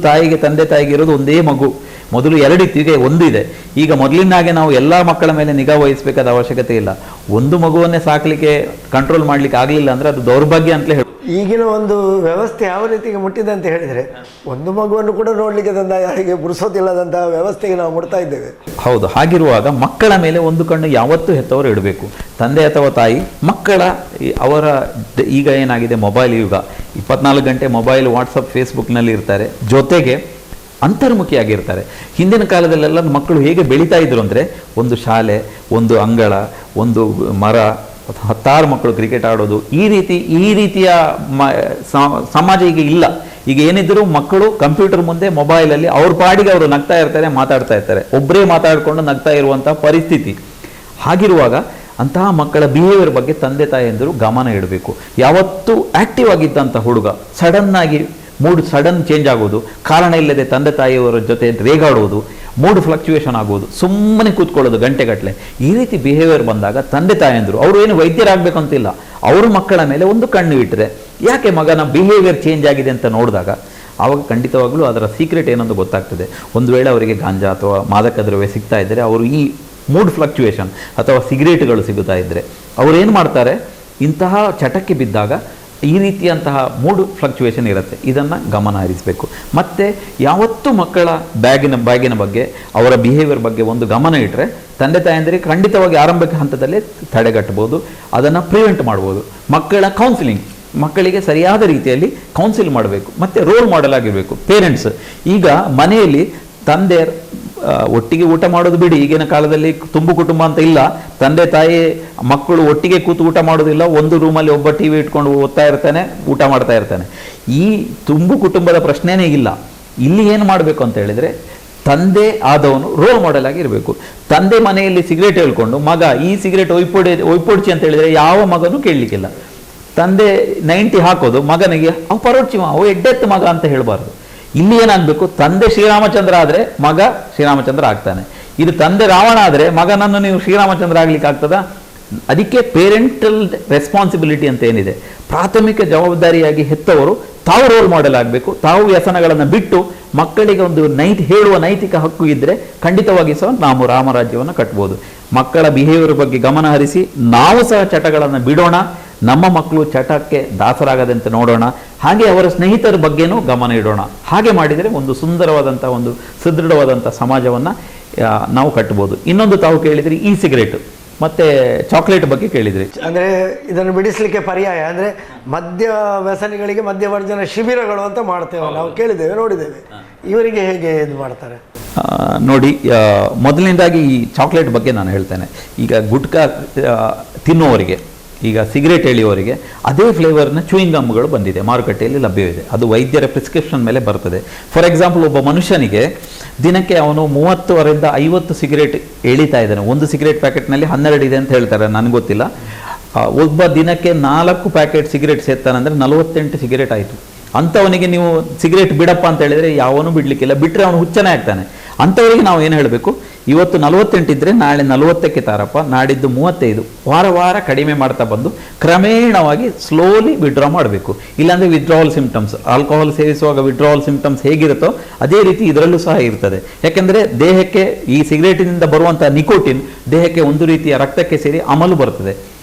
ತಂದೆ ತಾಯಿಗೆ ಇರೋದು ಒಂದೇ ಮಗು. ಮೊದಲು 2 ಇತ್ತು, ಈಗ 1 ಇದೆ. ಈಗ ಮೊದಲಿನ ಹಾಗೆ ನಾವು ಎಲ್ಲ ಮಕ್ಕಳ ಮೇಲೆ ನಿಗಾ ವಹಿಸಬೇಕಾದ ಅವಶ್ಯಕತೆ ಇಲ್ಲ. ಒಂದು ಮಗುವನ್ನೇ ಸಾಕಲಿಕ್ಕೆ, ಕಂಟ್ರೋಲ್ ಮಾಡಲಿಕ್ಕೆ ಆಗಲಿಲ್ಲ ಅಂದರೆ ಅದು ದೌರ್ಭಾಗ್ಯ ಅಂತಲೇ ಹೇಳಿ. ಈಗಿನ ಒಂದು ವ್ಯವಸ್ಥೆ ಯಾವ ರೀತಿಗೆ ಮುಟ್ಟಿದೆ ಅಂತ ಹೇಳಿದರೆ, ಒಂದು ಮಗುವನ್ನು ಕೂಡ ನೋಡಲಿಕ್ಕೆ ಯಾರಿಗೆ ಪುರುಸೋತಿಲ್ಲದಂತಹ ವ್ಯವಸ್ಥೆಗೆ ನಾವು ಮುಟ್ತಾ ಇದ್ದೇವೆ. ಹೌದು. ಹಾಗಿರುವಾಗ ಮಕ್ಕಳ ಮೇಲೆ ಒಂದು ಕಣ್ಣು ಯಾವತ್ತೂ ಹೆತ್ತವರು ಇಡಬೇಕು. ತಂದೆ ಅಥವಾ ತಾಯಿ ಅವರ ಈಗ ಏನಾಗಿದೆ ಮೊಬೈಲ್ ಯುಗ, 24 ಗಂಟೆ ಮೊಬೈಲ್, ವಾಟ್ಸಪ್, ಫೇಸ್ಬುಕ್ನಲ್ಲಿ ಇರ್ತಾರೆ, ಜೊತೆಗೆ ಅಂತರ್ಮುಖಿಯಾಗಿರ್ತಾರೆ. ಹಿಂದಿನ ಕಾಲದಲ್ಲೆಲ್ಲ ಮಕ್ಕಳು ಹೇಗೆ ಬೆಳೀತಾ ಇದ್ರು ಅಂದರೆ, ಒಂದು ಶಾಲೆ, ಒಂದು ಅಂಗಳ, ಒಂದು ಮರ, 10 ಮಕ್ಕಳು ಕ್ರಿಕೆಟ್ ಆಡೋದು, ಈ ರೀತಿಯ ಸಮಾಜ ಈಗ ಇಲ್ಲ. ಈಗ ಏನಿದ್ರು ಮಕ್ಕಳು ಕಂಪ್ಯೂಟರ್ ಮುಂದೆ, ಮೊಬೈಲಲ್ಲಿ ಅವ್ರ ಪಾಡಿಗೆ ಅವರು ನಗ್ತಾ ಇರ್ತಾರೆ, ಮಾತಾಡ್ತಾ ಇರ್ತಾರೆ, ಒಬ್ಬರೇ ಮಾತಾಡಿಕೊಂಡು ನಗ್ತಾ ಇರುವಂತಹ ಪರಿಸ್ಥಿತಿ. ಹಾಗಿರುವಾಗ ಅಂತಹ ಮಕ್ಕಳ ಬಿಹೇವಿಯರ್ ಬಗ್ಗೆ ತಂದೆ ತಾಯಿಯಂದರು ಗಮನ ಇಡಬೇಕು. ಯಾವತ್ತೂ ಆಕ್ಟಿವ್ ಆಗಿದ್ದಂಥ ಹುಡುಗ ಸಡನ್ ಚೇಂಜ್ ಆಗೋದು, ಕಾರಣ ಇಲ್ಲದೆ ತಂದೆ ತಾಯಿಯವರ ಜೊತೆ ರೇಗಾಡುವುದು, ಮೂಡ್ ಫ್ಲಕ್ಚುಯೇಷನ್ ಆಗೋದು, ಸುಮ್ಮನೆ ಕೂತ್ಕೊಳ್ಳೋದು ಗಂಟೆಗಟ್ಟಲೆ, ಈ ರೀತಿ ಬಿಹೇವಿಯರ್ ಬಂದಾಗ ತಂದೆ ತಾಯಿಯಂದರು ಅವರು ಏನು ವೈದ್ಯರಾಗಬೇಕಂತಿಲ್ಲ, ಅವರು ಮಕ್ಕಳ ಮೇಲೆ ಒಂದು ಕಣ್ಣು ಇಟ್ಟರೆ, ಯಾಕೆ ಮಗನ ಬಿಹೇವಿಯರ್ ಚೇಂಜ್ ಆಗಿದೆ ಅಂತ ನೋಡಿದಾಗ ಆವಾಗ ಖಂಡಿತವಾಗ್ಲೂ ಅದರ ಸೀಕ್ರೆಟ್ ಏನಂತ ಗೊತ್ತಾಗ್ತದೆ. ಒಂದು ವೇಳೆ ಅವರಿಗೆ ಗಾಂಜಾ ಅಥವಾ ಮಾದಕ ದ್ರವ್ಯ ಸಿಗ್ತಾ ಇದ್ದರೆ, ಅವರು ಈ ಮೂಡ್ ಫ್ಲಕ್ಚುಯೇಷನ್ ಅಥವಾ ಸಿಗರೇಟ್ಗಳು ಸಿಗುತ್ತಾ ಇದ್ದರೆ ಅವ್ರು ಏನು ಮಾಡ್ತಾರೆ, ಇಂತಹ ಚಟಕ್ಕೆ ಬಿದ್ದಾಗ ಈ ರೀತಿಯಂತಹ ಮೂಡ್ ಫ್ಲಕ್ಚುಯೇಷನ್ ಇರುತ್ತೆ. ಇದನ್ನು ಗಮನ ಹರಿಸಬೇಕು. ಮತ್ತು ಯಾವತ್ತೂ ಮಕ್ಕಳ ಬ್ಯಾಗಿನ ಬಗ್ಗೆ, ಅವರ ಬಿಹೇವಿಯರ್ ಬಗ್ಗೆ ಒಂದು ಗಮನ ಇಟ್ಟರೆ ತಂದೆ ತಾಯಂದಿರಿಗೆ ಖಂಡಿತವಾಗಿ ಆರಂಭಿಕ ಹಂತದಲ್ಲೇ ತಡೆಗಟ್ಟಬಹುದು, ಅದನ್ನು ಪ್ರಿವೆಂಟ್ ಮಾಡ್ಬೋದು. ಮಕ್ಕಳ ಕೌನ್ಸಿಲಿಂಗ್, ಮಕ್ಕಳಿಗೆ ಸರಿಯಾದ ರೀತಿಯಲ್ಲಿ ಕೌನ್ಸಿಲ್ ಮಾಡಬೇಕು. ಮತ್ತು ರೋಲ್ ಮಾಡೆಲ್ ಆಗಿರಬೇಕು ಪೇರೆಂಟ್ಸ್. ಈಗ ಮನೆಯಲ್ಲಿ ತಂದೆ ಒಟ್ಟಿಗೆ ಊಟ ಮಾಡೋದು ಬಿಡಿ, ಈಗಿನ ಕಾಲದಲ್ಲಿ ತುಂಬು ಕುಟುಂಬ ಅಂತ ಇಲ್ಲ. ತಂದೆ ತಾಯಿ ಮಕ್ಕಳು ಒಟ್ಟಿಗೆ ಕೂತು ಊಟ ಮಾಡೋದಿಲ್ಲ, ಒಂದು ರೂಮಲ್ಲಿ ಒಬ್ಬ ಟಿ ವಿ ಇಟ್ಕೊಂಡು ಓದ್ತಾ ಇರ್ತಾನೆ, ಊಟ ಮಾಡ್ತಾ ಇರ್ತಾನೆ. ಈ ತುಂಬು ಕುಟುಂಬದ ಪ್ರಶ್ನೆನೇ ಇಲ್ಲ. ಇಲ್ಲಿ ಏನು ಮಾಡಬೇಕು ಅಂತ ಹೇಳಿದರೆ, ತಂದೆ ಆದವನು ರೋಲ್ ಮಾಡೆಲ್ ಆಗಿ ಇರಬೇಕು. ತಂದೆ ಮನೆಯಲ್ಲಿ ಸಿಗರೇಟ್ ಹೇಳ್ಕೊಂಡು ಮಗ ಈ ಸಿಗರೇಟ್ ಒಯ್ಪೊಡ್ಚಿ ಅಂತ ಹೇಳಿದರೆ ಯಾವ ಮಗನೂ ಕೇಳಲಿಕ್ಕಿಲ್ಲ. ತಂದೆ 90 ಹಾಕೋದು ಮಗನಿಗೆ ಅವು ಪರೋಡ್ಚಿವ, ಅವು ಎಡ್ಡೆತ್ತು ಮಗ ಅಂತ ಹೇಳಬಾರ್ದು. ಇಲ್ಲಿ ಏನಾಗಬೇಕು, ತಂದೆ ಶ್ರೀರಾಮಚಂದ್ರ ಆದರೆ ಮಗ ಶ್ರೀರಾಮಚಂದ್ರ ಆಗ್ತಾನೆ. ಇದು ತಂದೆ ರಾವಣ ಆದರೆ ಮಗನನ್ನು ನೀವು ಶ್ರೀರಾಮಚಂದ್ರ ಆಗ್ಲಿಕ್ಕೆ ಆಗ್ತದಾ? ಅದಕ್ಕೆ ಪೇರೆಂಟಲ್ ರೆಸ್ಪಾನ್ಸಿಬಿಲಿಟಿ ಅಂತ ಏನಿದೆ, ಪ್ರಾಥಮಿಕ ಜವಾಬ್ದಾರಿಯಾಗಿ ಹೆತ್ತವರು ತಾವು ರೋಲ್ ಮಾಡೆಲ್ ಆಗಬೇಕು. ತಾವು ವ್ಯಸನಗಳನ್ನು ಬಿಟ್ಟು ಮಕ್ಕಳಿಗೆ ಒಂದು ಹೇಳುವ ನೈತಿಕ ಹಕ್ಕು ಇದ್ದರೆ ಖಂಡಿತವಾಗಿ ಸಹ ನಾವು ರಾಮರಾಜ್ಯವನ್ನು ಕಟ್ಬೋದು. ಮಕ್ಕಳ ಬಿಹೇವಿಯರ್ ಬಗ್ಗೆ ಗಮನ ಹರಿಸಿ ನಾವು ಸಹ ಚಟಗಳನ್ನು ಬಿಡೋಣ, ನಮ್ಮ ಮಕ್ಕಳು ಚಟಕ್ಕೆ ದಾಸರಾಗದಂತೆ ನೋಡೋಣ. ಹಾಗೆ ಅವರ ಸ್ನೇಹಿತರ ಬಗ್ಗೆನೂ ಗಮನ ಇಡೋಣ. ಹಾಗೆ ಮಾಡಿದರೆ ಒಂದು ಸುಂದರವಾದಂಥ, ಒಂದು ಸುದೃಢವಾದಂಥ ಸಮಾಜವನ್ನು ನಾವು ಕಟ್ಬೋದು. ಇನ್ನೊಂದು ತಾವು ಕೇಳಿದ್ರಿ ಇ ಸಿಗರೇಟ್ ಮತ್ತು ಚಾಕ್ಲೇಟ್ ಬಗ್ಗೆ ಕೇಳಿದ್ರಿ. ಅಂದರೆ ಇದನ್ನು ಬಿಡಿಸಲಿಕ್ಕೆ ಪರ್ಯಾಯ ಅಂದರೆ ಮದ್ಯ ವ್ಯಸನಿಗಳಿಗೆ ಮದ್ಯವರ್ಜನ ಶಿಬಿರಗಳು ಅಂತ ಮಾಡ್ತೇವೆ, ನಾವು ಕೇಳಿದ್ದೇವೆ, ನೋಡಿದ್ದೇವೆ. ಇವರಿಗೆ ಹೇಗೆ ಇದು ಮಾಡ್ತಾರೆ ನೋಡಿ, ಮೊದಲನೇದಾಗಿ ಈ ಚಾಕ್ಲೇಟ್ ಬಗ್ಗೆ ನಾನು ಹೇಳ್ತೇನೆ. ಈಗ ಗುಟ್ಕಾ ತಿನ್ನುವವರಿಗೆ, ಈಗ ಸಿಗರೇಟ್ ಎಳೆಯುವವರಿಗೆ ಅದೇ ಫ್ಲೇವರ್ನ ಚೂಯಿಂಗ್ ಗಮ್ಗಳು ಬಂದಿದೆ, ಮಾರುಕಟ್ಟೆಯಲ್ಲಿ ಲಭ್ಯವಿದೆ. ಅದು ವೈದ್ಯರ ಪ್ರಿಸ್ಕ್ರಿಪ್ಷನ್ ಮೇಲೆ ಬರ್ತದೆ. ಫಾರ್ ಎಕ್ಸಾಂಪಲ್, ಒಬ್ಬ ಮನುಷ್ಯನಿಗೆ ದಿನಕ್ಕೆ ಅವನು 30ರಿಂದ 50 ಸಿಗರೇಟ್ ಎಳಿತಾ ಇದ್ದಾನೆ. ಒಂದು ಸಿಗರೇಟ್ ಪ್ಯಾಕೆಟ್ನಲ್ಲಿ 12 ಇದೆ ಅಂತ ಹೇಳ್ತಾರೆ, ನನಗೆ ಗೊತ್ತಿಲ್ಲ. ಒಬ್ಬ ದಿನಕ್ಕೆ 4 ಪ್ಯಾಕೆಟ್ ಸಿಗರೇಟ್ ಸೇರ್ತಾನಂದರೆ 48 ಸಿಗರೇಟ್ ಆಯಿತು. ಅಂಥವನಿಗೆ ನೀವು ಸಿಗರೇಟ್ ಬಿಡಪ್ಪ ಅಂತ ಹೇಳಿದರೆ ಯಾವನು ಬಿಡಲಿಕ್ಕಿಲ್ಲ, ಬಿಟ್ಟರೆ ಅವನು ಹುಚ್ಚನೇ ಆಗ್ತಾನೆ. ಅಂಥವರಿಗೆ ನಾವು ಏನು ಹೇಳಬೇಕು, ಇವತ್ತು 48 ಇದ್ದರೆ ನಾಳೆ 40ಕ್ಕೆ ತಾರಪ್ಪ, ನಾಡಿದ್ದು 35, ವಾರ ಕಡಿಮೆ ಮಾಡ್ತಾ ಬಂದು ಕ್ರಮೇಣವಾಗಿ ಸ್ಲೋಲಿ ವಿಡ್ರಾ ಮಾಡಬೇಕು. ಇಲ್ಲಾಂದರೆ ವಿಡ್ರಾವಲ್ ಸಿಂಪ್ಟಮ್ಸ್, ಆಲ್ಕೋಹಾಲ್ ಸೇವಿಸುವಾಗ ವಿಡ್ರಾವಲ್ ಸಿಂಪ್ಟಮ್ಸ್ ಹೇಗಿರುತ್ತೋ ಅದೇ ರೀತಿ ಇದರಲ್ಲೂ ಸಹ ಇರ್ತದೆ. ಯಾಕೆಂದರೆ ದೇಹಕ್ಕೆ ಈ ಸಿಗರೇಟಿನಿಂದ ಬರುವಂಥ ನಿಕೋಟಿನ್ ದೇಹಕ್ಕೆ ಒಂದು ರೀತಿಯ ರಕ್ತಕ್ಕೆ ಸೇರಿ ಅಮಲು ಬರ್ತದೆ,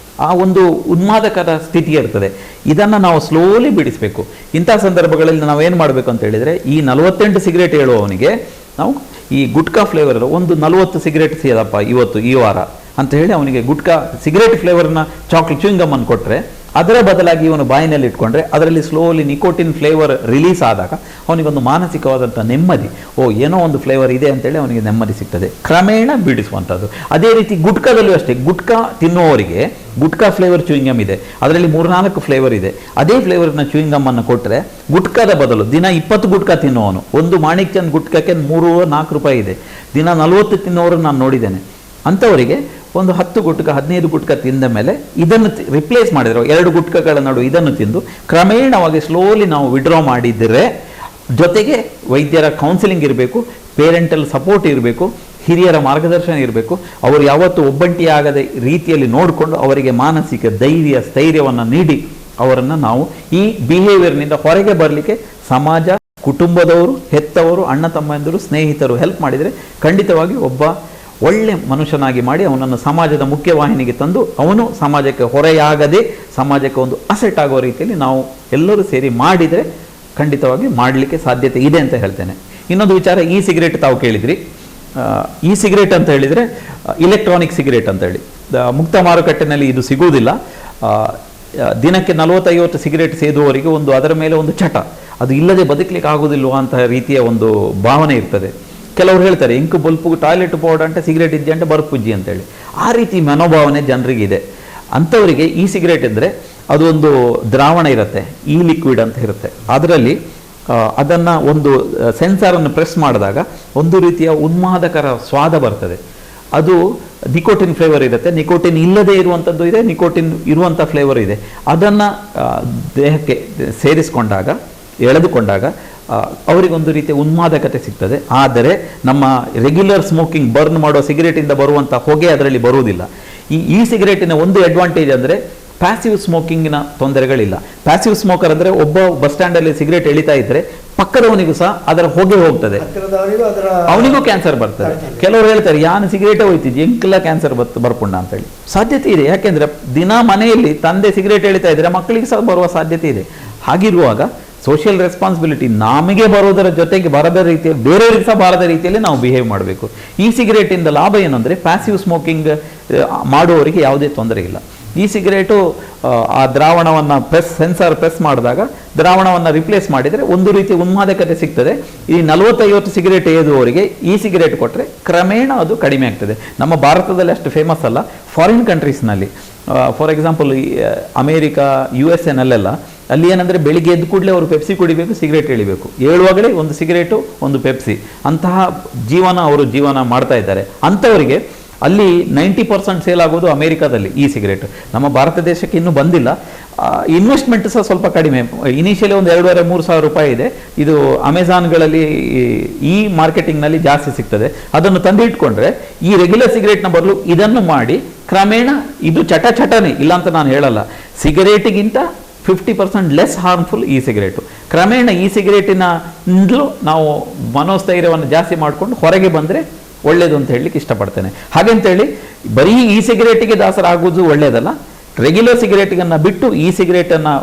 ಆ ಒಂದು ಉನ್ಮಾದಕರ ಸ್ಥಿತಿ ಇರ್ತದೆ. ಇದನ್ನು ನಾವು ಸ್ಲೋಲಿ ಬಿಡಿಸಬೇಕು. ಇಂಥ ಸಂದರ್ಭಗಳಲ್ಲಿ ನಾವೇನು ಮಾಡಬೇಕು ಅಂತ ಹೇಳಿದರೆ, ಈ 48 ಸಿಗರೇಟ್ ಹೇಳುವವನಿಗೆ ನಾವು ಈ ಗುಟ್ಕಾ ಫ್ಲೇವರ್ ಒಂದು 40 ಸಿಗರೇಟ್ ಸೇದಪ್ಪ ಇವತ್ತು ಈ ವಾರ ಅಂತ ಹೇಳಿ ಅವನಿಗೆ ಗುಟ್ಕಾ ಸಿಗರೇಟ್ ಫ್ಲೇವರ್ನ ಚಾಕ್ಲೇಟ್ ಚೂಯಿಂಗಮ್ ಅನ್ನು ಕೊಟ್ಟರೆ, ಅದರ ಬದಲಾಗಿ ಇವನು ಬಾಯಿನಲ್ಲಿ ಇಟ್ಕೊಂಡ್ರೆ ಅದರಲ್ಲಿ ಸ್ಲೋಲಿ ನಿಕೋಟಿನ್ ಫ್ಲೇವರ್ ರಿಲೀಸ್ ಆದಾಗ ಅವನಿಗೊಂದು ಮಾನಸಿಕವಾದಂಥ ನೆಮ್ಮದಿ, ಏನೋ ಒಂದು ಫ್ಲೇವರ್ ಇದೆ ಅಂತೇಳಿ ಅವನಿಗೆ ನೆಮ್ಮದಿ ಸಿಗ್ತದೆ. ಕ್ರಮೇಣ ಬಿಡಿಸುವಂಥದ್ದು. ಅದೇ ರೀತಿ ಗುಟ್ಕಾದಲ್ಲೂ ಅಷ್ಟೇ, ಗುಟ್ಕಾ ತಿನ್ನುವವರಿಗೆ ಗುಟ್ಕಾ ಫ್ಲೇವರ್ ಚೂಯಿಂಗಮ್ ಇದೆ, ಅದರಲ್ಲಿ 3-4 ಫ್ಲೇವರ್ ಇದೆ. ಅದೇ ಫ್ಲೇವರ್ನ ಚೂಯಿಂಗಮ್ ಅನ್ನು ಕೊಟ್ಟರೆ ಗುಟ್ಕಾದ ಬದಲು ದಿನ 20 ಗುಟ್ಕಾ ತಿನ್ನುವವನು, ಒಂದು ಮಾಣಿಕ್ ಚಂದ್ ಗುಟ್ಕಕ್ಕೆ 3-4 ರೂಪಾಯಿ ಇದೆ, ದಿನ 40 ತಿನ್ನುವವರು ನಾನು ನೋಡಿದ್ದೇನೆ. ಅಂಥವರಿಗೆ ಒಂದು 10 ಗುಟ್ಕ 15 ಗುಟ್ಕ ತಿಂದ ಮೇಲೆ ಇದನ್ನು ರಿಪ್ಲೇಸ್ ಮಾಡಿದ್ರು, 2 ಗುಟ್ಕಗಳ ನಡು ಇದನ್ನು ತಿಂದು ಕ್ರಮೇಣವಾಗಿ ಸ್ಲೋಲಿ ನಾವು ವಿಡ್ರಾ ಮಾಡಿದರೆ, ಜೊತೆಗೆ ವೈದ್ಯರ ಕೌನ್ಸಿಲಿಂಗ್ ಇರಬೇಕು, ಪೇರೆಂಟಲ್ ಸಪೋರ್ಟ್ ಇರಬೇಕು, ಹಿರಿಯರ ಮಾರ್ಗದರ್ಶನ ಇರಬೇಕು. ಅವರು ಯಾವತ್ತೂ ಒಬ್ಬಂಟಿಯಾಗದ ರೀತಿಯಲ್ಲಿ ನೋಡಿಕೊಂಡು ಅವರಿಗೆ ಮಾನಸಿಕ ಸ್ಥೈರ್ಯವನ್ನು ನೀಡಿ ಅವರನ್ನು ನಾವು ಈ ಬಿಹೇವಿಯರ್ನಿಂದ ಹೊರಗೆ ಬರಲಿಕ್ಕೆ ಸಮಾಜ, ಕುಟುಂಬದವರು, ಹೆತ್ತವರು, ಅಣ್ಣ ತಮ್ಮಂದಿರು, ಸ್ನೇಹಿತರು ಹೆಲ್ಪ್ ಮಾಡಿದರೆ ಖಂಡಿತವಾಗಿ ಒಬ್ಬ ಒಳ್ಳೆ ಮನುಷ್ಯನಾಗಿ ಮಾಡಿ ಅವನನ್ನು ಸಮಾಜದ ಮುಖ್ಯವಾಹಿನಿಗೆ ತಂದು ಅವನು ಸಮಾಜಕ್ಕೆ ಹೊರೆಯಾಗದೆ ಸಮಾಜಕ್ಕೆ ಒಂದು ಅಸೆಟ್ ಆಗೋ ರೀತಿಯಲ್ಲಿ ನಾವು ಎಲ್ಲರೂ ಸೇರಿ ಮಾಡಿದರೆ ಖಂಡಿತವಾಗಿ ಮಾಡಲಿಕ್ಕೆ ಸಾಧ್ಯತೆ ಇದೆ ಅಂತ ಹೇಳ್ತೇನೆ. ಇನ್ನೊಂದು ವಿಚಾರ, ಈ ಸಿಗರೇಟ್ ತಾವು ಕೇಳಿದ್ರಿ. ಈ ಸಿಗರೇಟ್ ಅಂತ ಹೇಳಿದರೆ ಇಲೆಕ್ಟ್ರಾನಿಕ್ ಸಿಗರೇಟ್ ಅಂತ ಹೇಳಿ ಮುಕ್ತ ಮಾರುಕಟ್ಟೆನಲ್ಲಿ ಇದು ಸಿಗುವುದಿಲ್ಲ. ದಿನಕ್ಕೆ 40-50 ಸಿಗರೇಟ್ ಸೇದುವವರಿಗೆ ಅದರ ಮೇಲೆ ಒಂದು ಚಟ, ಅದು ಇಲ್ಲದೆ ಬದುಕಲಿಕ್ಕೆ ಆಗೋದಿಲ್ವ ಅಂತ ರೀತಿಯ ಒಂದು ಭಾವನೆ ಇರ್ತದೆ. ಕೆಲವರು ಹೇಳ್ತಾರೆ ಇಂಕು ಬಲ್ಪು ಟಾಯ್ಲೆಟ್ ಪೌಡರ್ ಅಂತ ಸಿಗರೇಟ್ ಇದ್ದೆ ಅಂತ ಬರ್ಪುಜ್ಜಿ ಅಂತೇಳಿ, ಆ ರೀತಿ ಮನೋಭಾವನೆ ಜನರಿಗಿದೆ. ಅಂಥವರಿಗೆ ಈ ಸಿಗರೇಟ್ ಇದ್ದರೆ ಅದು ಒಂದು ದ್ರಾವಣ ಇರುತ್ತೆ, ಈ ಲಿಕ್ವಿಡ್ ಅಂತ ಇರುತ್ತೆ, ಅದರಲ್ಲಿ ಅದನ್ನು ಒಂದು ಸೆನ್ಸಾರನ್ನು ಪ್ರೆಸ್ ಮಾಡಿದಾಗ ಒಂದು ರೀತಿಯ ಉನ್ಮಾದಕರ ಸ್ವಾದ ಬರ್ತದೆ. ಅದು ನಿಕೋಟಿನ್ ಫ್ಲೇವರ್ ಇರುತ್ತೆ, ನಿಕೋಟಿನ್ ಇಲ್ಲದೆ ಇರುವಂಥದ್ದು ಇದೆ, ನಿಕೋಟಿನ್ ಇರುವಂಥ ಫ್ಲೇವರ್ ಇದೆ. ಅದನ್ನು ದೇಹಕ್ಕೆ ಸೇರಿಸಿಕೊಂಡಾಗ, ಎಳೆದುಕೊಂಡಾಗ ಅವರಿಗೊಂದು ರೀತಿಯ ಉನ್ಮಾದಕತೆ ಸಿಗ್ತದೆ. ಆದರೆ ನಮ್ಮ ರೆಗ್ಯುಲರ್ ಸ್ಮೋಕಿಂಗ್ ಬರ್ನ್ ಮಾಡೋ ಸಿಗರೇಟಿಂದ ಬರುವಂಥ ಹೊಗೆ ಅದರಲ್ಲಿ ಬರುವುದಿಲ್ಲ. ಈ ಸಿಗರೇಟಿನ ಒಂದು ಅಡ್ವಾಂಟೇಜ್ ಅಂದರೆ ಪ್ಯಾಸಿವ್ ಸ್ಮೋಕಿಂಗಿನ ತೊಂದರೆಗಳಿಲ್ಲ. ಪ್ಯಾಸಿವ್ ಸ್ಮೋಕರ್ ಅಂದರೆ ಒಬ್ಬ ಬಸ್ ಸ್ಟ್ಯಾಂಡಲ್ಲಿ ಸಿಗರೇಟ್ ಎಳಿತಾ ಇದ್ದರೆ ಪಕ್ಕದವನಿಗೂ ಸಹ ಅದರ ಹೊಗೆ ಹೋಗ್ತದೆ, ಹತ್ತಿರದವನಿಗೂ ಅದರ ಅವನಿಗೂ ಕ್ಯಾನ್ಸರ್ ಬರ್ತದೆ. ಕೆಲವರು ಹೇಳ್ತಾರೆ ಯಾನು ಸಿಗರೇಟೇ ಹೋಯ್ತಿದ್ದೆ ಎಂಕೆಲ್ಲ ಕ್ಯಾನ್ಸರ್ ಬರ್ಪುಂಡ ಅಂತ ಹೇಳಿ. ಸಾಧ್ಯತೆ ಇದೆ, ಯಾಕೆಂದ್ರೆ ದಿನ ಮನೆಯಲ್ಲಿ ತಂದೆ ಸಿಗರೇಟ್ ಎಳಿತಾ ಇದ್ರೆ ಮಕ್ಕಳಿಗೆ ಸಹ ಬರುವ ಸಾಧ್ಯತೆ ಇದೆ. ಹಾಗಿರುವಾಗ ಸೋಷಿಯಲ್ ರೆಸ್ಪಾನ್ಸಿಬಿಲಿಟಿ ನಮಗೆ ಬರೋದರ ಜೊತೆಗೆ ಬರದ ರೀತಿಯಲ್ಲಿ ಬೇರೆಯವರಿಗೆ ಸಹ ಬಾರದ ರೀತಿಯಲ್ಲಿ ನಾವು ಬಿಹೇವ್ ಮಾಡಬೇಕು. ಈ ಸಿಗರೇಟಿಂದ ಲಾಭ ಏನಂದರೆ ಪ್ಯಾಸಿವ್ ಸ್ಮೋಕಿಂಗ್ ಮಾಡುವವರಿಗೆ ಯಾವುದೇ ತೊಂದರೆ ಇಲ್ಲ. ಈ ಸಿಗರೇಟು ಆ ದ್ರಾವಣವನ್ನು ಸೆನ್ಸಾರ್ ಪ್ರೆಸ್ ಮಾಡಿದಾಗ ದ್ರಾವಣವನ್ನು ರಿಪ್ಲೇಸ್ ಮಾಡಿದರೆ ಒಂದು ರೀತಿ ಉನ್ಮಾದಕತೆ ಸಿಗ್ತದೆ. ಈ 40-50 ಸಿಗರೇಟ್ ಏದುವವರಿಗೆ ಈ ಸಿಗರೇಟ್ ಕೊಟ್ಟರೆ ಕ್ರಮೇಣ ಅದು ಕಡಿಮೆ ಆಗ್ತದೆ. ನಮ್ಮ ಭಾರತದಲ್ಲಿ ಅಷ್ಟು ಫೇಮಸ್ ಅಲ್ಲ, ಫಾರಿನ್ ಕಂಟ್ರೀಸ್ನಲ್ಲಿ ಫಾರ್ ಎಕ್ಸಾಂಪಲ್ ಅಮೇರಿಕಾ USA ಅಲ್ಲಿ ಏನಂದರೆ ಬೆಳಿಗ್ಗೆ ಎದ್ದು ಕೂಡಲೇ ಅವರು ಪೆಪ್ಸಿ ಕುಡಿಬೇಕು, ಸಿಗರೇಟ್ ಎಳಿಬೇಕು, ಏಳುವಾಗಲೇ ಒಂದು ಸಿಗರೇಟು ಒಂದು ಪೆಪ್ಸಿ, ಅಂತಹ ಜೀವನ ಮಾಡ್ತಾ ಇದ್ದಾರೆ. ಅಂಥವರಿಗೆ ಅಲ್ಲಿ 90% ಸೇಲ್ ಆಗೋದು ಅಮೇರಿಕಾದಲ್ಲಿ ಈ ಸಿಗರೇಟ್. ನಮ್ಮ ಭಾರತ ದೇಶಕ್ಕೆ ಇನ್ನೂ ಬಂದಿಲ್ಲ. ಇನ್ವೆಸ್ಟ್ಮೆಂಟ್ ಸಹ ಸ್ವಲ್ಪ ಕಡಿಮೆ, ಇನಿಷಿಯಲಿ ಒಂದು 2,500-3 ಸಾವಿರ ರೂಪಾಯಿ ಇದೆ. ಇದು ಅಮೆಝಾನ್ಗಳಲ್ಲಿ ಈ ಮಾರ್ಕೆಟಿಂಗ್ನಲ್ಲಿ ಜಾಸ್ತಿ ಸಿಗ್ತದೆ. ಅದನ್ನು ತಂದು ಇಟ್ಕೊಂಡ್ರೆ ಈ ರೆಗ್ಯುಲರ್ ಸಿಗರೇಟ್ನ ಬದಲು ಇದನ್ನು ಮಾಡಿ ಕ್ರಮೇಣ ಇದು ಚಟನೇ ಇಲ್ಲ ಅಂತ ನಾನು ಹೇಳಲ್ಲ, ಸಿಗರೇಟಿಗಿಂತ 50% ಲೆಸ್ ಹಾರ್ಮ್ಫುಲ್ ಈ ಸಿಗರೇಟು. ಕ್ರಮೇಣ ಈ ಸಿಗರೇಟಿನಿಂದಲೂ ನಾವು ಮನೋಸ್ಥೈರ್ಯವನ್ನು ಜಾಸ್ತಿ ಮಾಡಿಕೊಂಡು ಹೊರಗೆ ಬಂದರೆ ಒಳ್ಳೆಯದು ಅಂತ ಹೇಳಲಿಕ್ಕೆ ಇಷ್ಟಪಡ್ತೇನೆ. ಹಾಗಂತೇಳಿ ಬರೀ ಈ ಸಿಗರೇಟಿಗೆ ದಾಸರಾಗುವುದು ಒಳ್ಳೆಯದಲ್ಲ. ರೆಗ್ಯುಲರ್ ಸಿಗರೇಟಿಗನ್ನು ಬಿಟ್ಟು ಈ ಸಿಗರೇಟನ್ನು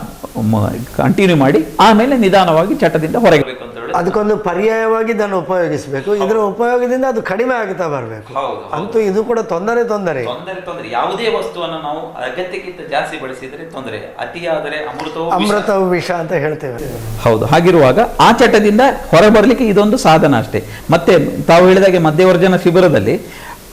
ಕಂಟಿನ್ಯೂ ಮಾಡಿ ಆಮೇಲೆ ನಿಧಾನವಾಗಿ ಚಟದಿಂದ ಹೊರಗೆ ಬೇಕು ಅಂತ ಹೇಳಿ ಅದಕ್ಕೊಂದು ಪರ್ಯಾಯವಾಗಿ ಇದನ್ನು ಉಪಯೋಗಿಸಬೇಕು. ಇದರ ಉಪಯೋಗದಿಂದ ಅದು ಕಡಿಮೆ ಆಗುತ್ತಾ ಬರಬೇಕು. ಅಂತೂ ಇದು ಕೂಡ ತೊಂದರೆ ಯಾವುದೇ ವಸ್ತುವನ್ನು ನಾವು ಅಗತ್ಯಕ್ಕಿಂತ ಜಾಸ್ತಿ ಬಳಸಿದರೆ ತೊಂದರೆ, ಅತಿಯಾದರೆ ಅಮೃತವು ವಿಷ ಅಂತ ಹೇಳ್ತೇವೆ. ಹೌದು. ಹಾಗಿರುವಾಗ ಆ ಚಟದಿಂದ ಹೊರಬರಲಿಕ್ಕೆ ಇದೊಂದು ಸಾಧನ ಅಷ್ಟೇ. ಮತ್ತೆ ತಾವು ಹೇಳಿದಾಗೆ ಮಧ್ಯವರ್ಜನ ಶಿಬಿರದಲ್ಲಿ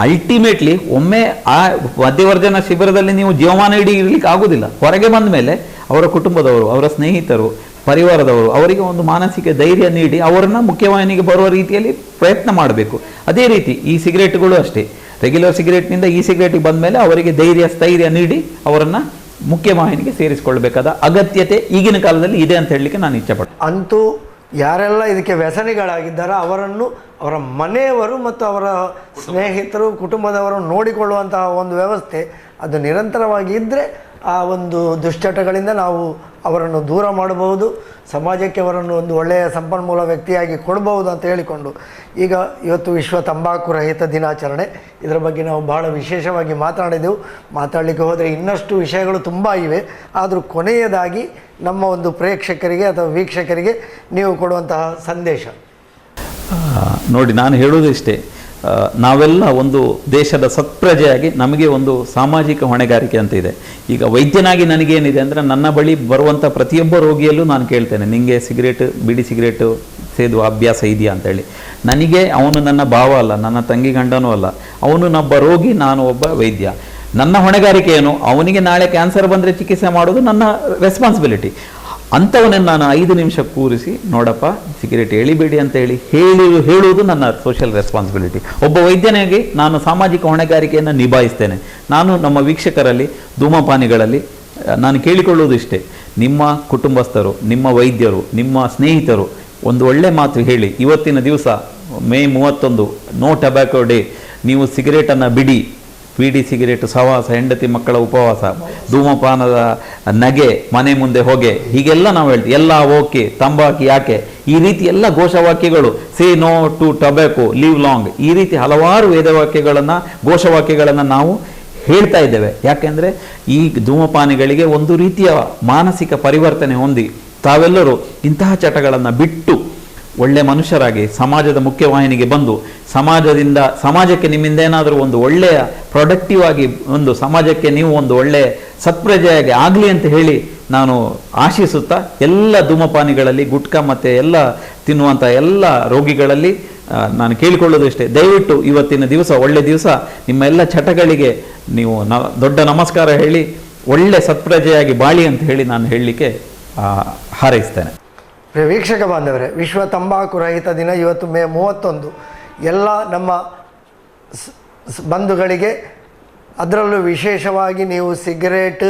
ಅಲ್ಟಿಮೇಟ್ಲಿ ಒಮ್ಮೆ ಆ ಮಧ್ಯವರ್ಜನ ಶಿಬಿರದಲ್ಲಿ ನೀವು ಜೀವಮಾನ ಇರಲಿಕ್ಕೆ ಆಗುದಿಲ್ಲ. ಹೊರಗೆ ಬಂದ ಮೇಲೆ ಅವರ ಕುಟುಂಬದವರು, ಅವರ ಸ್ನೇಹಿತರು, ಪರಿವಾರದವರು ಅವರಿಗೆ ಒಂದು ಮಾನಸಿಕ ಧೈರ್ಯ ನೀಡಿ ಅವರನ್ನು ಮುಖ್ಯವಾಹಿನಿಗೆ ಬರುವ ರೀತಿಯಲ್ಲಿ ಪ್ರಯತ್ನ ಮಾಡಬೇಕು. ಅದೇ ರೀತಿ ಈ ಸಿಗರೇಟ್ಗಳು ಅಷ್ಟೇ, ರೆಗ್ಯುಲರ್ ಸಿಗರೇಟ್ನಿಂದ ಈ ಸಿಗರೇಟಿಗೆ ಬಂದ ಮೇಲೆ ಅವರಿಗೆ ಸ್ಥೈರ್ಯ ನೀಡಿ ಅವರನ್ನು ಮುಖ್ಯವಾಹಿನಿಗೆ ಸೇರಿಸಿಕೊಳ್ಬೇಕಾದ ಅಗತ್ಯತೆ ಈಗಿನ ಕಾಲದಲ್ಲಿ ಇದೆ ಅಂತ ಹೇಳಲಿಕ್ಕೆ ನಾನು ಇಚ್ಛೆಪಡ್ತೀನಿ. ಅಂತೂ ಯಾರೆಲ್ಲ ಇದಕ್ಕೆ ವ್ಯಸನಿಗಳಾಗಿದ್ದಾರೋ ಅವರನ್ನು ಅವರ ಮನೆಯವರು ಮತ್ತು ಅವರ ಸ್ನೇಹಿತರು, ಕುಟುಂಬದವರು ನೋಡಿಕೊಳ್ಳುವಂತಹ ಒಂದು ವ್ಯವಸ್ಥೆ ಅದು ನಿರಂತರವಾಗಿ ಇದ್ದರೆ ಆ ಒಂದು ದುಶ್ಚಟಗಳಿಂದ ನಾವು ಅವರನ್ನು ದೂರ ಮಾಡಬಹುದು, ಸಮಾಜಕ್ಕೆ ಅವರನ್ನು ಒಂದು ಒಳ್ಳೆಯ ಸಂಪನ್ಮೂಲ ವ್ಯಕ್ತಿಯಾಗಿ ಕೊಡಬಹುದು ಅಂತ ಹೇಳಿಕೊಂಡು ಈಗ ಇವತ್ತು ವಿಶ್ವ ತಂಬಾಕು ರಹಿತ ದಿನಾಚರಣೆ, ಇದರ ಬಗ್ಗೆ ನಾವು ಬಹಳ ವಿಶೇಷವಾಗಿ ಮಾತನಾಡಿದೆವು. ಮಾತಾಡಲಿಕ್ಕೆ ಹೋದರೆ ಇನ್ನಷ್ಟು ವಿಷಯಗಳು ತುಂಬ ಇವೆ. ಆದರೂ ಕೊನೆಯದಾಗಿ ನಮ್ಮ ಒಂದು ಪ್ರೇಕ್ಷಕರಿಗೆ ಅಥವಾ ವೀಕ್ಷಕರಿಗೆ ನೀವು ಕೊಡುವಂತಹ ಸಂದೇಶ ನೋಡಿ. ನಾನು ಹೇಳುವುದು ಇಷ್ಟೇ, ನಾವೆಲ್ಲ ಒಂದು ದೇಶದ ಸತ್ಪ್ರಜೆಯಾಗಿ ನಮಗೆ ಒಂದು ಸಾಮಾಜಿಕ ಹೊಣೆಗಾರಿಕೆ ಅಂತ ಇದೆ. ಈಗ ವೈದ್ಯನಾಗಿ ನನಗೇನಿದೆ ಅಂದರೆ ನನ್ನ ಬಳಿ ಬರುವಂಥ ಪ್ರತಿಯೊಬ್ಬ ರೋಗಿಯಲ್ಲೂ ನಾನು ಕೇಳ್ತೇನೆ, ನಿಮಗೆ ಬಿಡಿ ಸಿಗರೇಟು ಸೇದುವ ಅಭ್ಯಾಸ ಇದೆಯಾ ಅಂತೇಳಿ. ನನಗೆ ಅವನು ನನ್ನ ಭಾವ ಅಲ್ಲ, ನನ್ನ ತಂಗಿ ಗಂಡನೂ ಅಲ್ಲ, ಅವನು ನೊಬ್ಬ ರೋಗಿ, ನಾನು ಒಬ್ಬ ವೈದ್ಯ. ನನ್ನ ಹೊಣೆಗಾರಿಕೆ ಏನು, ಅವನಿಗೆ ನಾಳೆ ಕ್ಯಾನ್ಸರ್ ಬಂದರೆ ಚಿಕಿತ್ಸೆ ಮಾಡೋದು ನನ್ನ ರೆಸ್ಪಾನ್ಸಿಬಿಲಿಟಿ. ಅಂಥವನನ್ನು ನಾನು 5 ನಿಮಿಷ ಕೂರಿಸಿ, ನೋಡಪ್ಪ ಸಿಗರೇಟ್ ಎಳಿಬೇಡಿ ಅಂತ ಹೇಳುವುದು ನನ್ನ ಸೋಷಿಯಲ್ ರೆಸ್ಪಾನ್ಸಿಬಿಲಿಟಿ. ಒಬ್ಬ ವೈದ್ಯನಾಗಿ ನಾನು ಸಾಮಾಜಿಕ ಹೊಣೆಗಾರಿಕೆಯನ್ನು ನಿಭಾಯಿಸ್ತೇನೆ. ನಾನು ನಮ್ಮ ವೀಕ್ಷಕರಲ್ಲಿ, ಧೂಮಪಾನಿಗಳಲ್ಲಿ ನಾನು ಕೇಳಿಕೊಳ್ಳುವುದು ಇಷ್ಟೇ, ನಿಮ್ಮ ಕುಟುಂಬಸ್ಥರು, ನಿಮ್ಮ ವೈದ್ಯರು, ನಿಮ್ಮ ಸ್ನೇಹಿತರು ಒಂದು ಒಳ್ಳೆ ಮಾತು ಹೇಳಿ, ಇವತ್ತಿನ ದಿವಸ ಮೇ 31 ನೋ ಟೊಬ್ಯಾಕೋ ಡೇ, ನೀವು ಸಿಗರೇಟನ್ನು ಬಿಡಿ, ಬೀಡಿ ಸಿಗರೇಟು ಸಹವಾಸ, ಹೆಂಡತಿ ಮಕ್ಕಳ ಉಪವಾಸ, ಧೂಮಪಾನದ ನಗೆ, ಮನೆ ಮುಂದೆ ಹೊಗೆ, ಹೀಗೆಲ್ಲ ನಾವು ಹೇಳ್ತೀವಿ. ಎಲ್ಲ ಓಕೆ, ತಂಬಾಕಿ ಯಾಕೆ, ಈ ರೀತಿ ಎಲ್ಲ ಘೋಷವಾಕ್ಯಗಳು, say no to tobacco, live long, ಈ ರೀತಿ ಹಲವಾರು ವೇದವಾಕ್ಯಗಳನ್ನು, ಘೋಷವಾಕ್ಯಗಳನ್ನು ನಾವು ಹೇಳ್ತಾ ಇದ್ದೇವೆ. ಯಾಕೆಂದರೆ ಈ ಧೂಮಪಾನಿಗಳಿಗೆ ಒಂದು ರೀತಿಯ ಮಾನಸಿಕ ಪರಿವರ್ತನೆ ಹೊಂದಿ ತಾವೆಲ್ಲರೂ ಇಂತಹ ಚಟಗಳನ್ನು ಬಿಟ್ಟು ಒಳ್ಳೆ ಮನುಷ್ಯರಾಗಿ ಸಮಾಜದ ಮುಖ್ಯವಾಹಿನಿಗೆ ಬಂದು ಸಮಾಜಕ್ಕೆ ನಿಮ್ಮಿಂದ ಏನಾದರೂ ಒಂದು ಒಳ್ಳೆಯ ಪ್ರೊಡಕ್ಟಿವ್ ಆಗಿ ಒಂದು ಸಮಾಜಕ್ಕೆ ನೀವು ಒಂದು ಒಳ್ಳೆಯ ಸತ್ಪ್ರಜೆಯಾಗಿ ಆಗಲಿ ಅಂತ ಹೇಳಿ ನಾನು ಆಶಿಸುತ್ತಾ, ಎಲ್ಲ ಧೂಮಪಾನಿಗಳಲ್ಲಿ, ಗುಟ್ಕಾ ಮತ್ತು ಎಲ್ಲ ತಿನ್ನುವಂಥ ಎಲ್ಲ ರೋಗಿಗಳಲ್ಲಿ ನಾನು ಕೇಳಿಕೊಳ್ಳೋದು ಇಷ್ಟೇ, ದಯವಿಟ್ಟು ಇವತ್ತಿನ ದಿವಸ ಒಳ್ಳೆ ದಿವಸ, ನಿಮ್ಮ ಎಲ್ಲ ಚಟಗಳಿಗೆ ನೀವು ದೊಡ್ಡ ನಮಸ್ಕಾರ ಹೇಳಿ ಒಳ್ಳೆ ಸತ್ಪ್ರಜೆಯಾಗಿ ಬಾಳಿ ಅಂತ ಹೇಳಿ ನಾನು ಹೇಳಲಿಕ್ಕೆ ಹಾರೈಸ್ತೇನೆ. ವೀಕ್ಷಕ ಬಾಂಧವರೇ, ವಿಶ್ವ ತಂಬಾಕು ರಹಿತ ದಿನ ಇವತ್ತು ಮೇ 31. ಎಲ್ಲ ನಮ್ಮ ಬಂಧುಗಳಿಗೆ, ಅದರಲ್ಲೂ ವಿಶೇಷವಾಗಿ ನೀವು ಸಿಗರೇಟ್,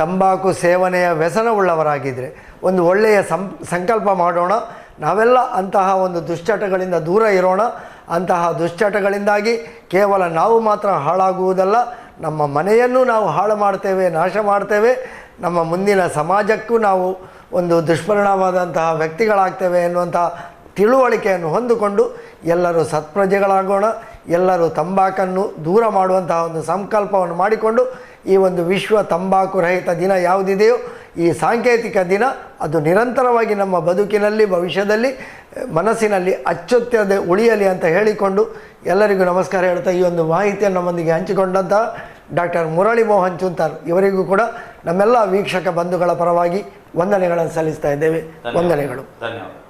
ತಂಬಾಕು ಸೇವನೆಯ ವ್ಯಸನವುಳ್ಳವರಾಗಿದ್ದರೆ ಒಂದು ಒಳ್ಳೆಯ ಸಂಕಲ್ಪ ಮಾಡೋಣ. ನಾವೆಲ್ಲ ಅಂತಹ ಒಂದು ದುಶ್ಚಟಗಳಿಂದ ದೂರ ಇರೋಣ. ಅಂತಹ ದುಶ್ಚಟಗಳಿಂದಾಗಿ ಕೇವಲ ನಾವು ಮಾತ್ರ ಹಾಳಾಗುವುದಲ್ಲ, ನಮ್ಮ ಮನೆಯನ್ನು ನಾವು ಹಾಳು ಮಾಡ್ತೇವೆ, ನಾಶ ಮಾಡ್ತೇವೆ. ನಮ್ಮ ಮುಂದಿನ ಸಮಾಜಕ್ಕೂ ನಾವು ಒಂದು ದುಷ್ಪರಿಣಾಮವಾದಂತಹ ವ್ಯಕ್ತಿಗಳಾಗ್ತೇವೆ ಎನ್ನುವಂಥ ತಿಳುವಳಿಕೆಯನ್ನು ಹೊಂದಿಕೊಂಡು ಎಲ್ಲರೂ ಸತ್ಪ್ರಜೆಗಳಾಗೋಣ, ಎಲ್ಲರೂ ತಂಬಾಕನ್ನು ದೂರ ಮಾಡುವಂತಹ ಒಂದು ಸಂಕಲ್ಪವನ್ನು ಮಾಡಿಕೊಂಡು ಈ ಒಂದು ವಿಶ್ವ ತಂಬಾಕು ರಹಿತ ದಿನ ಯಾವುದಿದೆಯೋ ಈ ಸಾಂಕೇತಿಕ ದಿನ ಅದು ನಿರಂತರವಾಗಿ ನಮ್ಮ ಬದುಕಿನಲ್ಲಿ ಭವಿಷ್ಯದಲ್ಲಿ ಮನಸ್ಸಿನಲ್ಲಿ ಅಚ್ಚೊತ್ತದೆ ಉಳಿಯಲಿ ಅಂತ ಹೇಳಿಕೊಂಡು ಎಲ್ಲರಿಗೂ ನಮಸ್ಕಾರ ಹೇಳ್ತಾ ಈ ಒಂದು ಮಾಹಿತಿಯನ್ನು ನಮ್ಮೊಂದಿಗೆ ಹಂಚಿಕೊಂಡಂತಹ ಡಾಕ್ಟರ್ ಮುರಳಿ ಮೋಹನ್ ಚೂಂತಾರ್ ಇವರಿಗೂ ಕೂಡ ನಮ್ಮೆಲ್ಲ ವೀಕ್ಷಕ ಬಂಧುಗಳ ಪರವಾಗಿ ವಂದನೆಗಳನ್ನು ಸಲ್ಲಿಸ್ತಾ ಇದ್ದೇವೆ. ವಂದನೆಗಳು. ಧನ್ಯವಾದ.